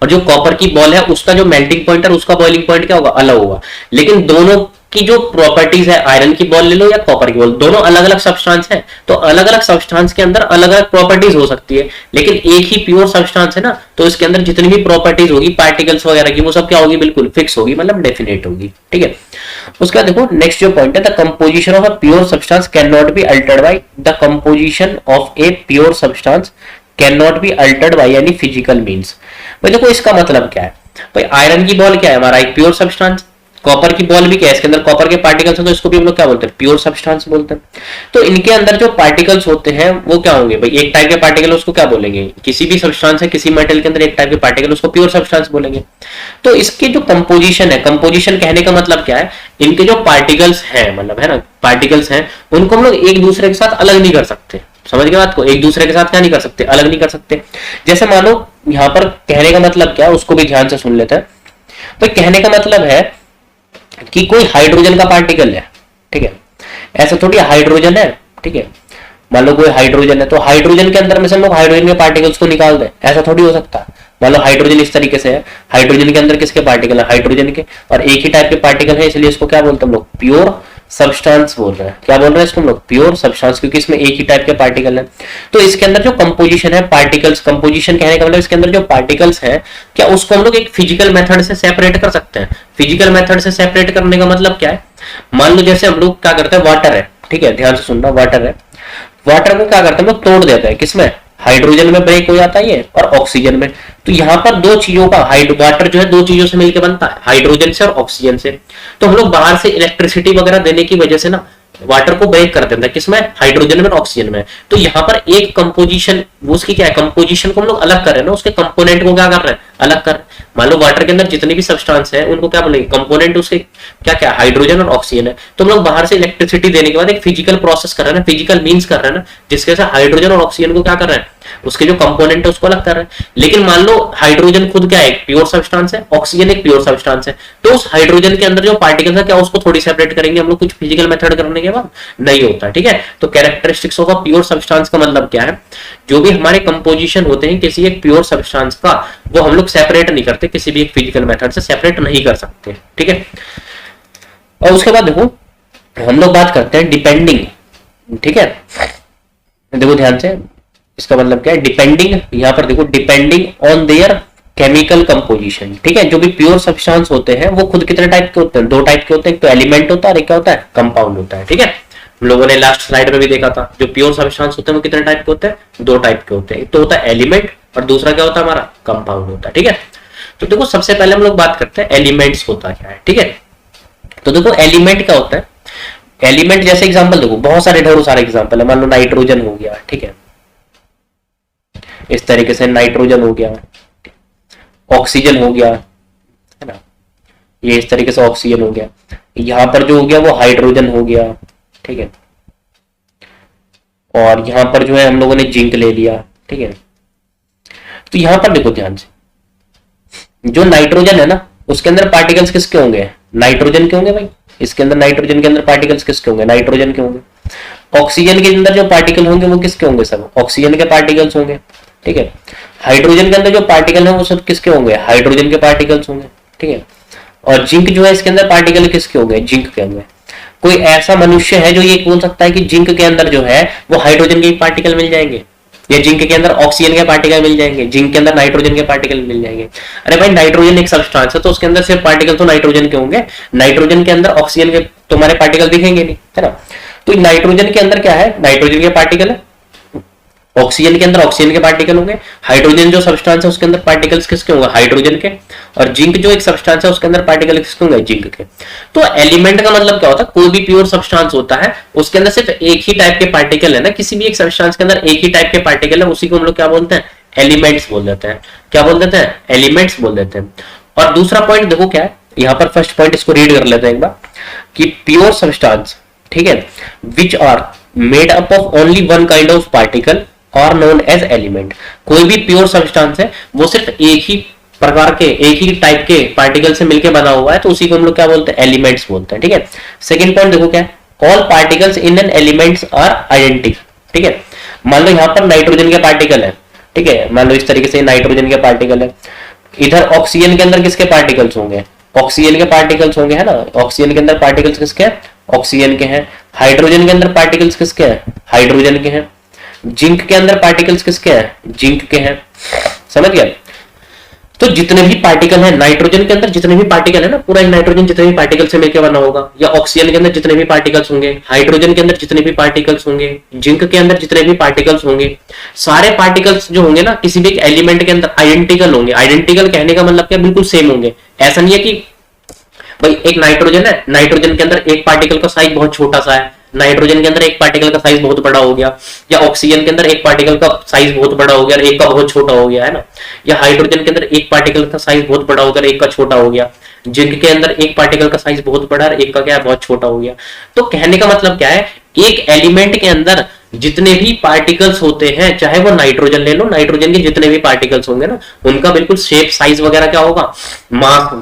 और जो कॉपर की बॉल है उसका जो मेल्टिंग पॉइंट है उसका बॉइलिंग पॉइंट क्या होगा, अलग होगा। लेकिन दोनों की जो प्रॉपर्टीज है, आयरन की बॉल ले लो या कॉपर की बॉल, दोनों अलग अलग सब्सटेंस है, तो अलग अलग सब्सटेंस के अंदर अलग अलग प्रॉपर्टीज हो सकती है। लेकिन एक ही प्योर सब्सटेंस है ना, तो इसके अंदर जितनी भी प्रॉपर्टीज होगी पार्टिकल्स वगैरह की, वो सब क्या होगी, बिल्कुल फिक्स होगी, मतलब डेफिनेट होगी। ठीक है, उसका देखो नेक्स्ट जो पॉइंट है, the composition of a pure substance can not be altered by the composition of a pure substance can not be altered by any physical means. भाई देखो इसका मतलब क्या है, भाई आयरन की बॉल क्या है, हमारा एक प्योर सब्सटेंस, कॉपर की बॉल भी क्या है, इसके अंदर कॉपर के पार्टिकल्स हैं, तो इसको भी हम लोग क्या बोलते हैं, प्योर सब्सटेंस बोलते हैं। तो इनके अंदर जो पार्टिकल्स होते हैं वो क्या होंगे भाई, एक टाइप के पार्टिकल, उसको क्या बोलेंगे, किसी भी सब्सटेंस है, किसी मेटल के अंदर एक टाइप के पार्टिकल, उसको प्योर सब्सटेंस बोलेंगे। तो इसकी जो कंपोजिशन है, कंपोजिशन कहने का मतलब क्या है, इनके जो पार्टिकल्स हैं, मतलब है ना, पार्टिकल्स हैं, उनको हम लोग एक दूसरे के साथ अलग नहीं कर सकते। समझ गए बात को, एक दूसरे के साथ क्या नहीं कर सकते, अलग नहीं कर सकते। जैसे मानो यहां पर कहने का मतलब क्या है, उसको भी ध्यान से सुन लेते हैं। तो कहने का मतलब है कि कोई हाइड्रोजन का पार्टिकल है, ठीक है, ऐसा थोड़ी हाइड्रोजन है, ठीक है, मान लो कोई हाइड्रोजन है, तो हाइड्रोजन के अंदर में से हम लोग हाइड्रोजन के पार्टिकल्स को निकाल दें, ऐसा थोड़ी हो सकता है। मान लो हाइड्रोजन इस तरीके से है, हाइड्रोजन के अंदर किसके पार्टिकल है, हाइड्रोजन के, और एक ही टाइप के पार्टिकल है, इसलिए इसको क्या बोलते हैं हम लोग, प्योर सब्सटेंस बोल रहे हैं। क्या बोल रहे हैं इसको हम लोग, प्योर सब्सटेंस, क्योंकि इसमें एक ही टाइप के पार्टिकल है। तो इसके अंदर जो कंपोजिशन है, पार्टिकल्स, कंपोजिशन कहने का मतलब इसके अंदर जो पार्टिकल्स है, क्या उसको हम लोग एक फिजिकल मेथड से सेपरेट कर सकते हैं। फिजिकल मेथड से सेपरेट करने का मतलब क्या है, मान लो जैसे हम लोग क्या करते हैं, वाटर है, ठीक है, ध्यान से सुनना, वाटर है, वाटर को क्या करते हैं हम लोग, तोड़ देते हैं, किसमें, हाइड्रोजन में ब्रेक हो जाता है ये, और ऑक्सीजन में। तो यहाँ पर दो चीजों का, वाटर जो है दो चीजों से मिलकर बनता है, हाइड्रोजन से और ऑक्सीजन से। तो हम लोग बाहर से इलेक्ट्रिसिटी वगैरह देने की वजह से ना वाटर को ब्रेक कर देता है, किसमें, हाइड्रोजन में और ऑक्सीजन में। तो यहाँ पर एक कंपोजिशन, वो उसकी क्या है, कंपोजिशन को हम लोग अलग कर रहे हैं ना, उसके कंपोनेंट को क्या कर रहे हैं, अलग कर रहे हैं। मान लो वाटर के अंदर जितने भी सब्सटेंस है उनको क्या बोलेंगे, कंपोनेंट उसके क्या क्या, हाइड्रोजन और ऑक्सीजन है। तो हम लोग बाहर से इलेक्ट्रिसिटी देने के बाद एक फिजिकल प्रोसेस कर रहे हैं ना, फिजिकल मीन्स कर रहे हैं ना, जिसके से हाइड्रोजन और ऑक्सीजन को क्या कर रहे हैं, उसके जो कंपोनेंट है उसको अलग कर रहे हैं। लेकिन मान लो हाइड्रोजन खुद क्या है, एक प्योर सब्सटेंस है, ऑक्सीजन एक प्योर सब्सटेंस है, तो उस हाइड्रोजन के अंदर जो पार्टिकल्स है, क्या उसको थोड़ी सेपरेट करेंगे हम लोग कुछ फिजिकल मेथड करने के बाद, नहीं होता। ठीक है, तो characteristics of a pure substance का मतलब क्या है, जो भी हमारे कंपोजिशन होते हैं किसी एक प्योर सब्सटेंस का, वो हम लोग सेपरेट नहीं करते, किसी भी एक फिजिकल मेथड से सेपरेट नहीं कर सकते। ठीक है, और उसके बाद देखो हम लोग बात करते हैं डिपेंडिंग। ठीक है, देखो ध्यान से, इसका मतलब क्या है, डिपेंडिंग, यहां पर देखो depending on their chemical composition. ठीक है, जो भी प्योर सब्सटेंस होते हैं वो खुद कितने टाइप के होते हैं, दो टाइप के होते हैं, एक तो एलिमेंट होता है और एक क्या होता है, कंपाउंड होता है। ठीक है, हम लोगों ने लास्ट स्लाइड में भी देखा था, जो प्योर सब्सटेंस होते हैं वो कितने टाइप के होते हैं, दो टाइप के होते हैं, एक तो होता है एलिमेंट और दूसरा क्या होता है हमारा, कंपाउंड होता है। ठीक है, तो देखो सबसे पहले हम लोग बात करते हैं एलिमेंट्स होता क्या है। ठीक है, तो देखो एलिमेंट क्या होता है, एलिमेंट जैसे एग्जांपल देखो, बहुत सारे ढेरों सारे एग्जांपल है। मान लो नाइट्रोजन हो गया, ठीक है, इस तरीके से नाइट्रोजन हो गया, ऑक्सीजन हो गया, है ना, ये इस तरीके से ऑक्सीजन हो गया, यहां पर जो हो गया वो हाइड्रोजन हो गया। ठीक है, और यहां पर जो है हम लोगों ने जिंक ले लिया। ठीक है, तो यहां पर देखो ध्यान से, जो नाइट्रोजन है ना उसके अंदर पार्टिकल्स किसके होंगे, नाइट्रोजन के होंगे भाई, इसके अंदर नाइट्रोजन के अंदर पार्टिकल्स किसके होंगे, नाइट्रोजन के होंगे। ऑक्सीजन के अंदर जो पार्टिकल होंगे वो किसके होंगे, सब ऑक्सीजन के पार्टिकल्स होंगे। ठीक है, हाइड्रोजन के अंदर जो पार्टिकल है वो सब किसके होंगे, हाइड्रोजन के पार्टिकल्स होंगे। ठीक है, और जिंक जो है इसके अंदर पार्टिकल किसके होंगे, जिंक के होंगे। कोई ऐसा मनुष्य है जो ये बोल सकता है कि जिंक के अंदर जो है वो हाइड्रोजन के पार्टिकल मिल जाएंगे, या जिंक के अंदर ऑक्सीजन के पार्टिकल मिल जाएंगे, जिंक के अंदर नाइट्रोजन के पार्टिकल मिल जाएंगे। अरे भाई नाइट्रोजन एक सब्सटेंस है तो उसके अंदर सिर्फ पार्टिकल तो नाइट्रोजन के होंगे, नाइट्रोजन के अंदर ऑक्सीजन के तुम्हारे पार्टिकल दिखेंगे नहीं, है ना। तो नाइट्रोजन के अंदर क्या है, नाइट्रोजन के पार्टिकल है, ऑक्सीजन के अंदर ऑक्सीजन के पार्टिकल होंगे, हाइड्रोजन जो सब्सटेंस है उसके अंदर पार्टिकल्स किसके होंगे, हाइड्रोजन के, और जिंक जो एक सब्सटेंस है उसके अंदर पार्टिकल किसके होंगे, जिंक के। तो एलिमेंट का मतलब क्या होता है, कोई भी प्योर सब्सटेंस होता है उसके अंदर सिर्फ एक ही टाइप के पार्टिकल है ना, किसी भी एक सब्सटेंस के अंदर एक ही टाइप के पार्टिकल है, उसी को हम लोग क्या बोलते हैं, एलिमेंट्स बोल देते हैं। क्या बोल देते हैं, एलिमेंट्स बोल देते हैं। और दूसरा पॉइंट देखो क्या है, यहां पर फर्स्ट पॉइंट इसको रीड कर लेते हैं एक बार, कि प्योर सब्सटेंस, ठीक है, which are made up of only one kind of particle और नोन एज एलिमेंट। कोई भी प्योर सब्सटेंस है वो सिर्फ एक ही प्रकार के, एक ही टाइप के पार्टिकल से मिलकर बना हुआ है, तो उसी को हम लोग क्या बोलते हैं, एलिमेंट्स बोलते हैं। ठीक है, सेकंड पॉइंट देखो क्या है, all particles in an elements are identical. ठीक है, मान लो यहाँ पर नाइट्रोजन के पार्टिकल है, ठीक है, मान लो इस तरीके से नाइट्रोजन के पार्टिकल है, इधर ऑक्सीजन के अंदर किसके पार्टिकल्स होंगे, ऑक्सीजन के पार्टिकल्स होंगे, है ना, ऑक्सीजन के अंदर पार्टिकल्स किसके हैं, ऑक्सीजन के हैं। हाइड्रोजन के अंदर पार्टिकल्स किसके हैं, हाइड्रोजन के हैं। जिंक के अंदर पार्टिकल्स किसके हैं, जिंक के हैं। समझ गया? तो जितने भी पार्टिकल है नाइट्रोजन के अंदर, जितने भी पार्टिकल है ना, पूरा नाइट्रोजन जितने भी पार्टिकल से मिलकर बना होगा, या ऑक्सीजन के अंदर जितने भी पार्टिकल्स होंगे, हाइड्रोजन के अंदर जितने भी पार्टिकल्स होंगे, जिंक के अंदर जितने भी पार्टिकल्स होंगे, सारे पार्टिकल्स जो होंगे ना किसी भी एक एलिमेंट के अंदर आइडेंटिकल होंगे। आइडेंटिकल कहने का मतलब क्या, बिल्कुल सेम होंगे। ऐसा नहीं है कि भाई एक नाइट्रोजन है, नाइट्रोजन के अंदर एक पार्टिकल का साइज बहुत छोटा सा है, नाइट्रोजन के अंदर एक पार्टिकल का साइज बहुत बड़ा हो गया, या ऑक्सीजन के अंदर एक पार्टिकल का साइज बहुत बड़ा हो गया और एक का बहुत छोटा हो गया, है ना, या हाइड्रोजन के अंदर एक पार्टिकल का साइज बहुत बड़ा हो गया, एक का छोटा हो गया, जिंक के अंदर एक पार्टिकल का साइज बहुत बड़ा और एक का क्या है, बहुत छोटा हो गया। तो कहने का मतलब क्या है, एक एलिमेंट के अंदर जितने भी पार्टिकल्स होते हैं, चाहे वो नाइट्रोजन ले लो, नाइट्रोजन के जितने भी पार्टिकल्स होंगे ना, उनका बिल्कुल शेप, साइज वगैरह क्या होगा, मास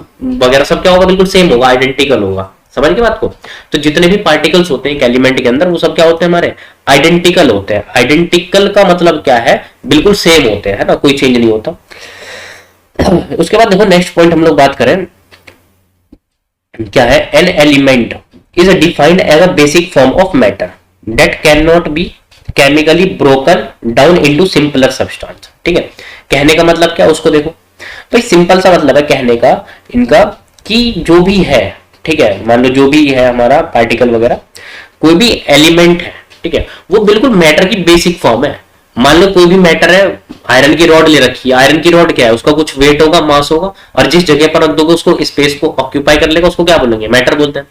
वगैरह सब क्या होगा, बिल्कुल सेम होगा, आइडेंटिकल होगा। समझ गए बात को? तो जितने भी पार्टिकल्स होते हैं एक एलिमेंट के अंदर, वो सब क्या होते हैं, हमारे आइडेंटिकल होते हैं। आइडेंटिकल का मतलब क्या है, बिल्कुल सेम होते हैं, है ना, कोई चेंज नहीं होता। उसके बाद देखो नेक्स्ट पॉइंट हम लोग बात करें, क्या है, an element is defined as a basic form of matter that can not be chemically broken down into simpler substance. ठीक है, कहने का मतलब क्या, उसको देखो भाई, सिंपल सा मतलब है कहने का इनका कि जो भी है, ठीक है, मान लो जो भी है हमारा पार्टिकल वगैरह, कोई भी एलिमेंट है, ठीक है, वो बिल्कुल मैटर की बेसिक फॉर्म है। मान लो कोई भी मैटर है, आयरन की रॉड ले रखी है, आयरन की रॉड क्या है, उसका कुछ वेट होगा, मास होगा, और जिस जगह पर रख दोगे उसको स्पेस को ऑक्यूपाई कर लेगा, उसको क्या बोलेंगे, मैटर बोलते हैं।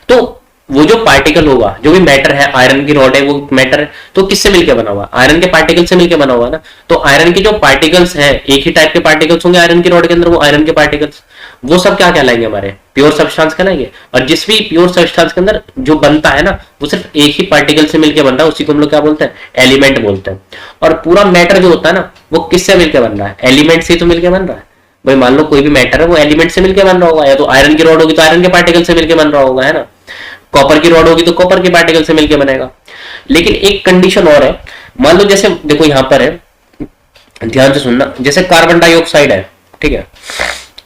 तो वो जो पार्टिकल होगा, जो भी मैटर है, आयरन की रॉड है वो मैटर है, तो किससे मिलकर बना हुआ, आयरन के पार्टिकल से मिलकर बना हुआ है ना। तो आयरन के जो पार्टिकल्स हैं, एक ही टाइप के पार्टिकल्स होंगे आयरन की रॉड के अंदर, वो आयरन के पार्टिकल्स, वो सब क्या कहलाएंगे, हमारे प्योर सब्सटेंस कहलाएंगे। और जिस भी प्योर सब्सटेंस के अंदर जो बनता है ना, वो सिर्फ एक ही पार्टिकल से मिलकर बन रहा है, उसी को हम लोग क्या बोलते हैं, एलिमेंट बोलते हैं। और पूरा मैटर जो होता है ना, वो किससे मिलकर बन रहा है, एलिमेंट से तो मिलकर बन रहा है। भाई मान लो कोई भी मैटर है, वो एलिमेंट से मिलकर बन रहा होगा, या तो आयरन की रॉड होगी तो आयरन के पार्टिकल से मिलकर बन रहा होगा, है ना, कॉपर की रॉड होगी तो कॉपर के पार्टिकल से मिलकर बनेगा। लेकिन एक कंडीशन और है, मान लो जैसे देखो यहां पर है, ध्यान से सुनना, जैसे कार्बन डाइऑक्साइड है, ठीक है,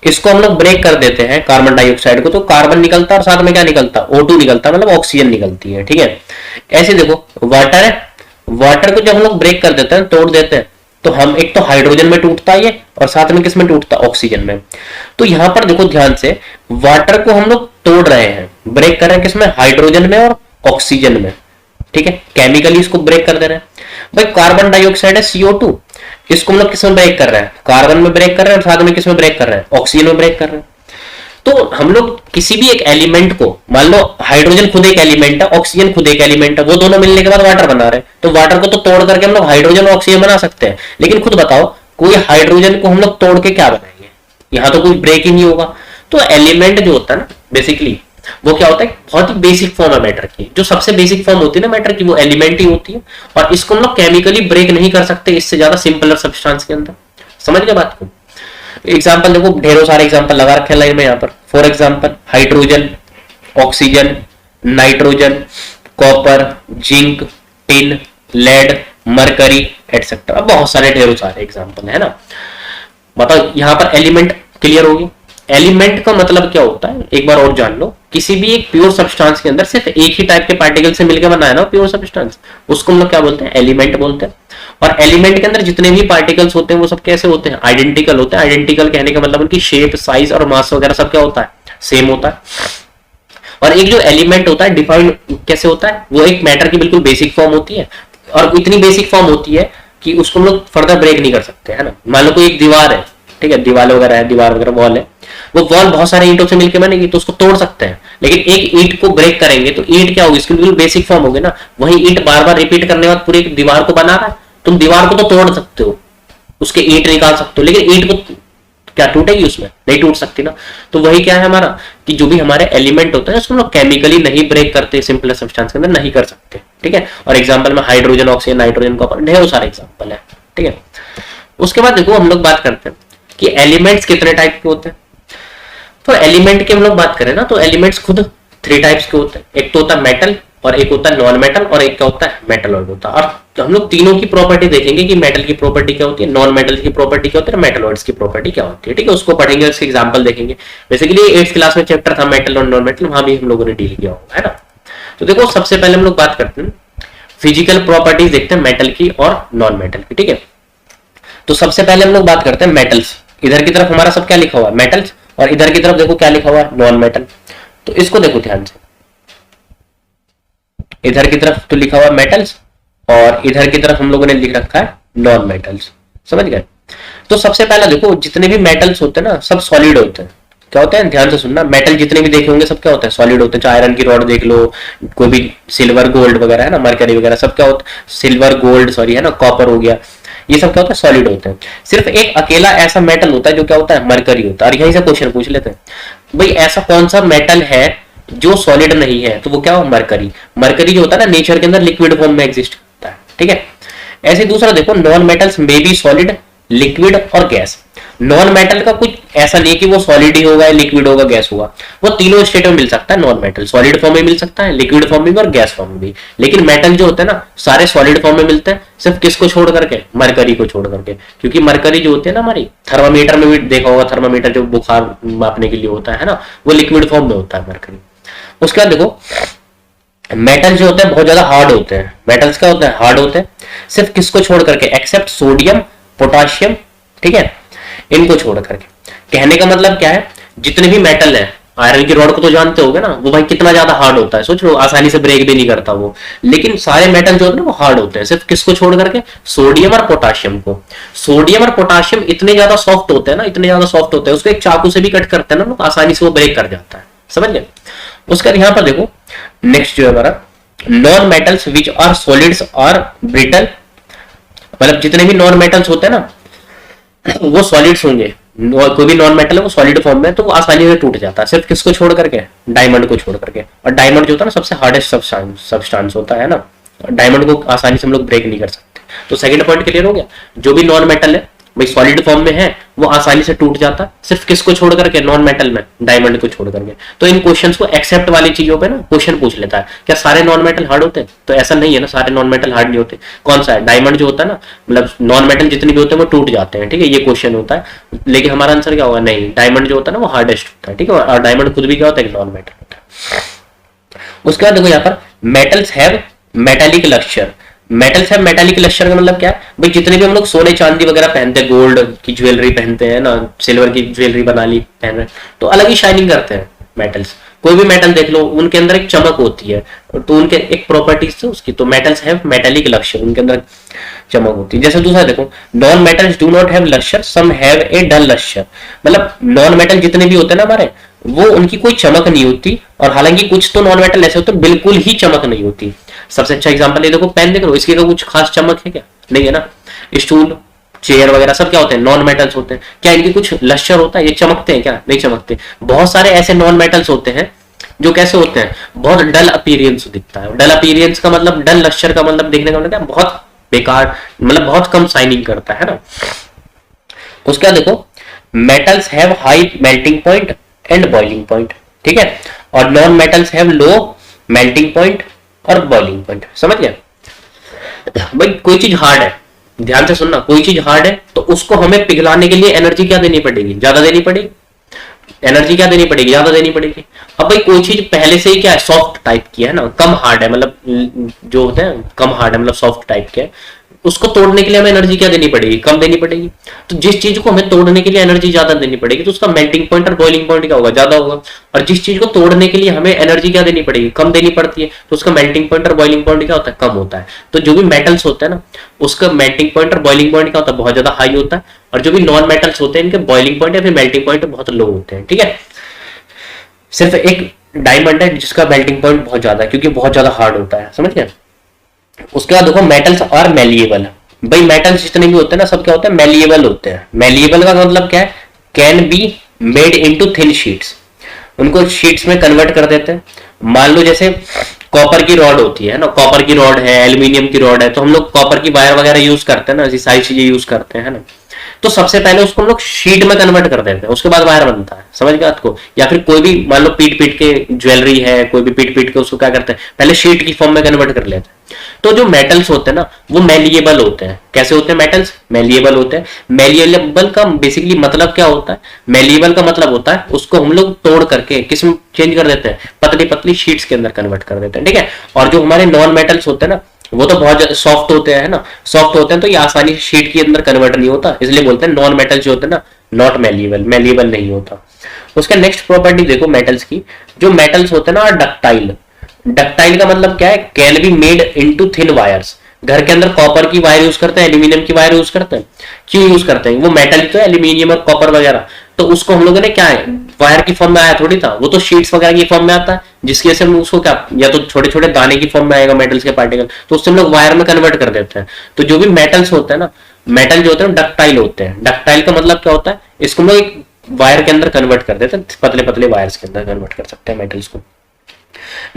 इसको हम लोग ब्रेक कर देते हैं कार्बन डाइऑक्साइड को, तो कार्बन निकलता है और साथ में क्या निकलता है, O2 निकलता है, मतलब ऑक्सीजन निकलती है। ठीक है, ऐसे देखो वाटर है, वाटर को जब हम लोग ब्रेक कर देते हैं, तोड़ देते हैं, तो हम एक तो हाइड्रोजन में टूटता है ये, और साथ में किस में टूटता है, ऑक्सीजन में। तो यहां पर देखो ध्यान से, वाटर को हम लोग तोड़ रहे हैं, ब्रेक कर रहे हैं किसमें, हाइड्रोजन में और ऑक्सीजन में। ठीक है, केमिकली इसको ब्रेक कर दे रहे हैं। भाई कार्बन डाइऑक्साइड है CO2, इसको हम लोग किसमें ब्रेक कर रहे हैं, कार्बन में ब्रेक कर रहे हैं, और साथ में किसमें ब्रेक कर रहे हैं, ऑक्सीजन में ब्रेक कर रहे हैं। तो हम लोग किसी भी एक एलिमेंट को, मान लो हाइड्रोजन खुद एक एलिमेंट है, ऑक्सीजन खुद एक एलिमेंट है, वो दोनों मिलने के बाद वाटर बना रहे हैं, तो वाटर को तो तोड़ करके हम लोग हाइड्रोजन और ऑक्सीजन बना सकते हैं। लेकिन खुद बताओ, कोई हाइड्रोजन को हम लोग तोड़ के क्या बनाएंगे, यहां तो कोई ब्रेक ही नहीं होगा। तो एलिमेंट जो होता है ना, बेसिकली वो क्या होता है, बहुत ही बेसिक फॉर्म है मैटर की, जो सबसे बेसिक फॉर्म होती है ना मैटर की, वो एलिमेंट ही होती है। और इसको हम लोग केमिकली ब्रेक नहीं कर सकते इससे ज्यादा सिंपलर सब्सटेंस के अंदर। समझ गए बात को? एग्जाम्पल देखो, ढेरों सारे एग्जाम्पल लगा रखे हैं लाइन में यहाँ पर। For example hydrogen, oxygen, nitrogen, copper, zinc, tin, lead, mercury etcetera, बहुत सारे ढेरों सारे एग्जाम्पल है ना। बताओ यहाँ पर एलिमेंट क्लियर होगी। एलिमेंट का मतलब क्या होता है, एक बार और जान लो, किसी भी एक प्योर सब्सटेंस के अंदर सिर्फ एक ही टाइप के पार्टिकल से मिलकर बना है ना प्योर सब्सटेंस, उसको हम लोग क्या बोलते हैं, एलिमेंट बोलते हैं। और एलिमेंट के अंदर जितने भी पार्टिकल्स होते हैं वो सब कैसे होते हैं, आइडेंटिकल होते हैं। आइडेंटिकल कहने का मतलब उनकी शेप, साइज और मास वगैरह सब क्या होता है, सेम होता है। और एक जो एलिमेंट होता है डिफाइंड कैसे होता है, वो एक मैटर की बिल्कुल बेसिक फॉर्म होती है, और इतनी बेसिक फॉर्म होती है कि उसको हम लोग फर्दर ब्रेक नहीं कर सकते, है ना। मान लो कोई एक दीवार है, ठीक है, दीवार वगैरह है, दीवार वगैरह वॉल है, वो वॉल बहुत सारे ईंटों से मिलकर बनेगी, तो उसको तोड़ सकते हैं। लेकिन एक ईंट को ब्रेक करेंगे तो ईंट क्या होगी, इसकी बिल्कुल बेसिक फॉर्म होगी ना। वही ईंट बार बार रिपीट करने के बाद पूरी दीवार को बना रहा है, तुम दीवार को तो तोड़ सकते हो, उसके ईंट निकाल सकते हो, लेकिन ईंट को क्या टूटेगी उसमें? नहीं टूट सकती ना। तो वही क्या है हमारा कि जो भी हमारे एलिमेंट होते हैं उसको हम लोग केमिकली नहीं ब्रेक करते, सिंपल सब्सटेंस के अंदर नहीं कर सकते, ठीक है। और एग्जांपल में हाइड्रोजन, ऑक्सीजन, नाइट्रोजन, कॉपर, ढेर सारे एग्जांपल है, ठीक है। उसके बाद देखो हम लोग बात करते हैं कि एलिमेंट्स कितने टाइप के होते हैं। तो एलिमेंट की हम लोग बात करें ना तो एलिमेंट्स खुद 3 टाइप्स के होते हैं। एक तो होता है मेटल, और एक होता है नॉन मेटल, और एक क्या होता है मेटलॉइड होता है। और हम लोग तीनों की प्रॉपर्टी देखेंगे कि मेटल की प्रॉपर्टी क्या होती है, नॉन मेटल की प्रॉपर्टी क्या होती है, मेटलॉइड्स की प्रॉपर्टी क्या होती है, ठीक है। उसको पढ़ेंगे, उसके एग्जांपल देखेंगे। बेसिकली 8th क्लास में चैप्टर था मेटल और नॉन मेटल, वहां भी हम लोगों ने डील किया होगा, है ना। तो देखो सबसे पहले हम लोग बात करते हैं फिजिकल प्रॉपर्टीज देखते हैं मेटल की और नॉन मेटल की, ठीक है। तो सबसे पहले हम लोग बात करते हैं मेटल्स। इधर की तरफ हमारा सब क्या लिखा हुआ है, मेटल्स, और इधर की तरफ देखो क्या लिखा हुआ है, नॉन मेटल। तो इसको देखो ध्यान से, इधर की तरफ तो लिखा हुआ है मेटल्स, और इधर की तरफ हम लोगों ने लिख रखा है नॉन मेटल्स, समझ गए। तो सबसे पहला देखो जितने भी मेटल्स होते हैं ना सब सॉलिड होते हैं। क्या होते हैं, ध्यान से सुनना, मेटल जितने भी देखे होंगे सब क्या होते हैं, सॉलिड होते हैं। चाहे आयरन की रॉड देख लो, कोई भी सिल्वर गोल्ड वगैरह है ना, मरकरी वगैरह, सब क्या होता है, सिल्वर गोल्ड सॉरी है ना, कॉपर हो गया, ये सब क्या होता है, सॉलिड होते हैं। सिर्फ एक अकेला ऐसा मेटल होता है जो क्या होता है, मरकरी होता है। और यहीं से क्वेश्चन पूछ लेते हैं भाई ऐसा कौन सा मेटल है जो सॉलिड नहीं है, तो वो क्या हो, मरकरी। मरकरी जो होता है ना नेचर के अंदर लिक्विड फॉर्म में एग्जिस्ट करता है, ठीक है। ऐसे दूसरा देखो, non metals may be solid, liquid और गैस। नॉन मेटल का कुछ ऐसा नहीं कि वो सॉलिड ही होगा, लिक्विड होगा, गैस होगा, वो तीनों स्टेट में मिल सकता है। नॉन मेटल सॉलिड फॉर्म में मिल सकता है, लिक्विड फॉर्म में भी और गैस फॉर्म में भी। लेकिन मेटल जो होते हैं ना सारे सॉलिड फॉर्म में मिलते हैं, सिर्फ किसको छोड़ करके, मरकरी को छोड़ करके। क्योंकि मरकरी जो होती है ना हमारी, थर्मामीटर में भी देखा होगा, थर्मामीटर जो बुखार मापने के लिए होता है ना, वो लिक्विड फॉर्म में होता है मरकरी। उसके बाद देखो मेटल जो होते हैं बहुत ज्यादा हार्ड होते हैं। मेटल्स क्या होते हैं, हार्ड होते हैं, सिर्फ किसको छोड़ करके, एक्सेप्ट सोडियम, पोटाशियम, ठीक है, इनको छोड़ करके। कहने का मतलब क्या है, जितने भी मेटल है, आयरन की रॉड को तो जानते होगे ना, वो भाई कितना ज्यादा हार्ड होता है, सोच लो, आसानी से ब्रेक भी नहीं करता वो। लेकिन सारे मेटल जो होते हैं वो हार्ड होते हैं, सिर्फ किसको छोड़ करके, सोडियम और पोटाशियम को। सोडियम और पोटाशियम इतने ज्यादा सॉफ्ट होते हैं ना, इतने ज्यादा सॉफ्ट होते हैं, उसको एक चाकू से भी कट करते हैं ना, आसानी से वो ब्रेक कर जाता है, समझ गए। उसका यहां पर देखो नेक्स्ट जो है हमारा, non metals which are solids और ब्रिटल, मतलब जितने भी नॉन मेटल्स होते हैं ना वो सॉलिड्स होंगे। कोई भी नॉन मेटल है वो सॉलिड फॉर्म में, तो वो आसानी से टूट जाता है, सिर्फ किसको छोड़ करके, डायमंड को छोड़ करके। और डायमंड जो होता है ना सबसे हार्डेस्ट सब्सटेंस होता है ना, डायमंड को आसानी से हम लोग ब्रेक नहीं कर सकते। तो सेकंड पॉइंट क्लियर हो गया, जो भी नॉन मेटल है भाई सॉलिड फॉर्म में है वो आसानी से टूट जाता है, सिर्फ किसको छोड़ करके, नॉन मेटल में, डायमंड को छोड़ करके। तो इन क्वेश्चंस को एक्सेप्ट वाली चीजों पे ना क्वेश्चन पूछ लेता है, क्या सारे नॉन मेटल हार्ड होते हैं, तो ऐसा नहीं है ना, सारे नॉन मेटल हार्ड नहीं होते। कौन सा है, डायमंड जो होता है ना, मतलब नॉन मेटल जितने भी होते हैं वो टूट जाते हैं, ठीक है, ये क्वेश्चन होता है। लेकिन हमारा आंसर क्या होगा, नहीं, डायमंड जो होता है ना वो हार्डेस्ट होता है, ठीक है। और डायमंड खुद भी क्या होता है, नॉन मेटल होता है। उसके बाद देखो यहाँ पर मेटल्स हैव मेटालिक लक्ष्चर। मेटल्स है मेटालिक लक्ष्चर का मतलब क्या है भाई, जितने भी हम लोग सोने चांदी वगैरह पहनते हैं, गोल्ड की ज्वेलरी पहनते हैं ना, सिल्वर की ज्वेलरी बना ली पहन रहे, तो अलग ही शाइनिंग करते हैं मेटल्स। कोई भी मेटल देख लो उनके अंदर एक चमक होती है, तो उनके एक प्रॉपर्टीज है उसकी, तो मेटल्स हैव मेटालिक लक्ष्चर, उनके अंदर चमक होती है। जैसे दूसरा देखो, non metals do not have lustre, some have a dull lustre. मतलब नॉन मेटल जितने भी होते हैं ना हमारे, वो उनकी कोई चमक नहीं होती, और हालांकि कुछ तो नॉन मेटल ऐसे होते हैं बिल्कुल ही चमक नहीं होती। सबसे अच्छा एग्जांपल ये देखो, पेन देख लो, इसकी तो कुछ खास चमक है क्या, नहीं है ना। स्टूल, चेयर वगैरह सब क्या होते हैं, नॉन मेटल्स होते हैं, क्या इनकी कुछ लश्चर होता है, ये चमकते हैं क्या, नहीं चमकते। बहुत सारे ऐसे नॉन मेटल्स होते हैं जो कैसे होते हैं, बहुत डल अपीयरेंस दिखता है। डल अपीयरेंस का मतलब, डल लश्चर का मतलब देखने का मतलब क्या, बहुत बेकार, मतलब बहुत कम शाइनिंग करता है ना। उसका देखो, metals have high melting point and boiling point, ठीक है, और non metals have low melting point और बॉइलिंग पॉइंट, समझ गए भाई। कोई चीज हार्ड है, ध्यान से सुनना, कोई चीज हार्ड है तो उसको हमें पिघलाने के लिए एनर्जी क्या देनी पड़ेगी, ज्यादा देनी पड़ेगी, एनर्जी क्या देनी पड़ेगी, ज्यादा देनी पड़ेगी। अब भाई कोई चीज पहले से ही क्या है, सॉफ्ट टाइप की है ना, कम हार्ड है, मतलब जो होते हैं कम हार्ड है मतलब सॉफ्ट टाइप के, उसको तोड़ने के लिए हमें एनर्जी क्या देनी पड़ेगी, कम देनी पड़ेगी। तो जिस चीज को हमें तोड़ने के लिए एनर्जी ज्यादा देनी पड़ेगी तो उसका मेल्टिंग पॉइंट और बॉइलिंग पॉइंट क्या होगा, ज्यादा होगा। और जिस चीज को तोड़ने के लिए हमें एनर्जी क्या देनी पड़ेगी, कम देनी पड़ती है, तो उसका मेल्टिंग पॉइंट और बॉइलिंग पॉइंट क्या होता है, कम होता है। तो जो भी मेटल्स होते हैं ना उसका मेल्टिंग पॉइंट और बॉइलिंग पॉइंट क्या होता है, बहुत ज्यादा हाई होता है। और जो भी नॉन मेटल्स होते हैं इनके बॉइलिंग पॉइंट या फिर मेल्टिंग पॉइंट बहुत लो होते हैं, ठीक है। सिर्फ एक डायमंड है जिसका मेल्टिंग पॉइंट बहुत ज्यादा है क्योंकि बहुत ज्यादा हार्ड होता है, समझ गए। उसके बाद देखो, मेटल्स आर मेलिएबल। भाई मेटल्स जितने भी होते हैं ना सब क्या होते हैं, मेलिएबल होते हैं। मेलिएबल का मतलब क्या है, can be made into thin sheets, उनको शीट्स में कन्वर्ट कर देते हैं। मान लो जैसे कॉपर की रॉड होती है ना, कॉपर की रॉड है, एल्यूमिनियम की रॉड है, तो हम लोग कॉपर की वायर वगैरह यूज करते हैं ना, ऐसी सारी चीजें यूज करते हैं, है ना। तो सबसे पहले उसको हम लोग शीट में कन्वर्ट कर देते हैं, उसके बाद वायर बनता है, समझ गए आपको। या फिर कोई भी मान लो पीट पीट के ज्वेलरी है, कोई भी पीट पीट के उसको क्या करते हैं, पहले शीट की फॉर्म में कन्वर्ट कर लेते हैं। तो जो मेटल्स होते हैं ना वो मेलिएबल होते हैं। कैसे होते हैं मेटल्स? मेलिएबल होते हैं। मेलिएबल का बेसिकली मतलब क्या होता है? मेलिएबल का मतलब होता है उसको हम लोग तोड़ करके किस में चेंज कर देते हैं, पतली पतली शीट्स के अंदर कन्वर्ट कर देते हैं, ठीक है। और जो हमारे नॉन मेटल्स होते हैं ना वो तो बहुत सॉफ्ट होते हैं ना, सॉफ्ट होते हैं तो ये आसानी से शीट के अंदर कन्वर्ट नहीं होता, इसलिए बोलते हैं नॉन मेटल जो होते हैं ना नॉट मेलिएबल, मेलिएबल नहीं होता। उसका नेक्स्ट प्रॉपर्टी देखो मेटल्स की, जो मेटल्स होते हैं ना डक्टाइल। डक्टाइल का मतलब क्या है? Can be made into thin wires. घर के अंदर कॉपर की वायर यूज करते हैं, एल्यूमिनियम की वायर यूज करते हैं, क्यों यूज करते हैं? वो मेटल तो है एल्यूमिनियम और कॉपर वगैरह, तो उसको हम लोगों ने क्या है वायर की फॉर्म में आया थोड़ी था, वो तो शीट्स वगैरह की फॉर्म में आता है, जिसकी वजह से हम उसको क्या या तो छोटे छोटे दाने की फॉर्म में आएगा मेटल्स के पार्टिकल, तो उससे हम लोग वायर में कन्वर्ट कर देते हैं। तो जो भी मेटल्स होते हैं ना, मेटल जो होते हैं डक्टाइल होते हैं। डक्टाइल का मतलब क्या होता है? इसको हम लोग एक वायर के अंदर कन्वर्ट कर देते हैं, पतले पतले वायर्स के अंदर कन्वर्ट कर सकते हैं मेटल्स को।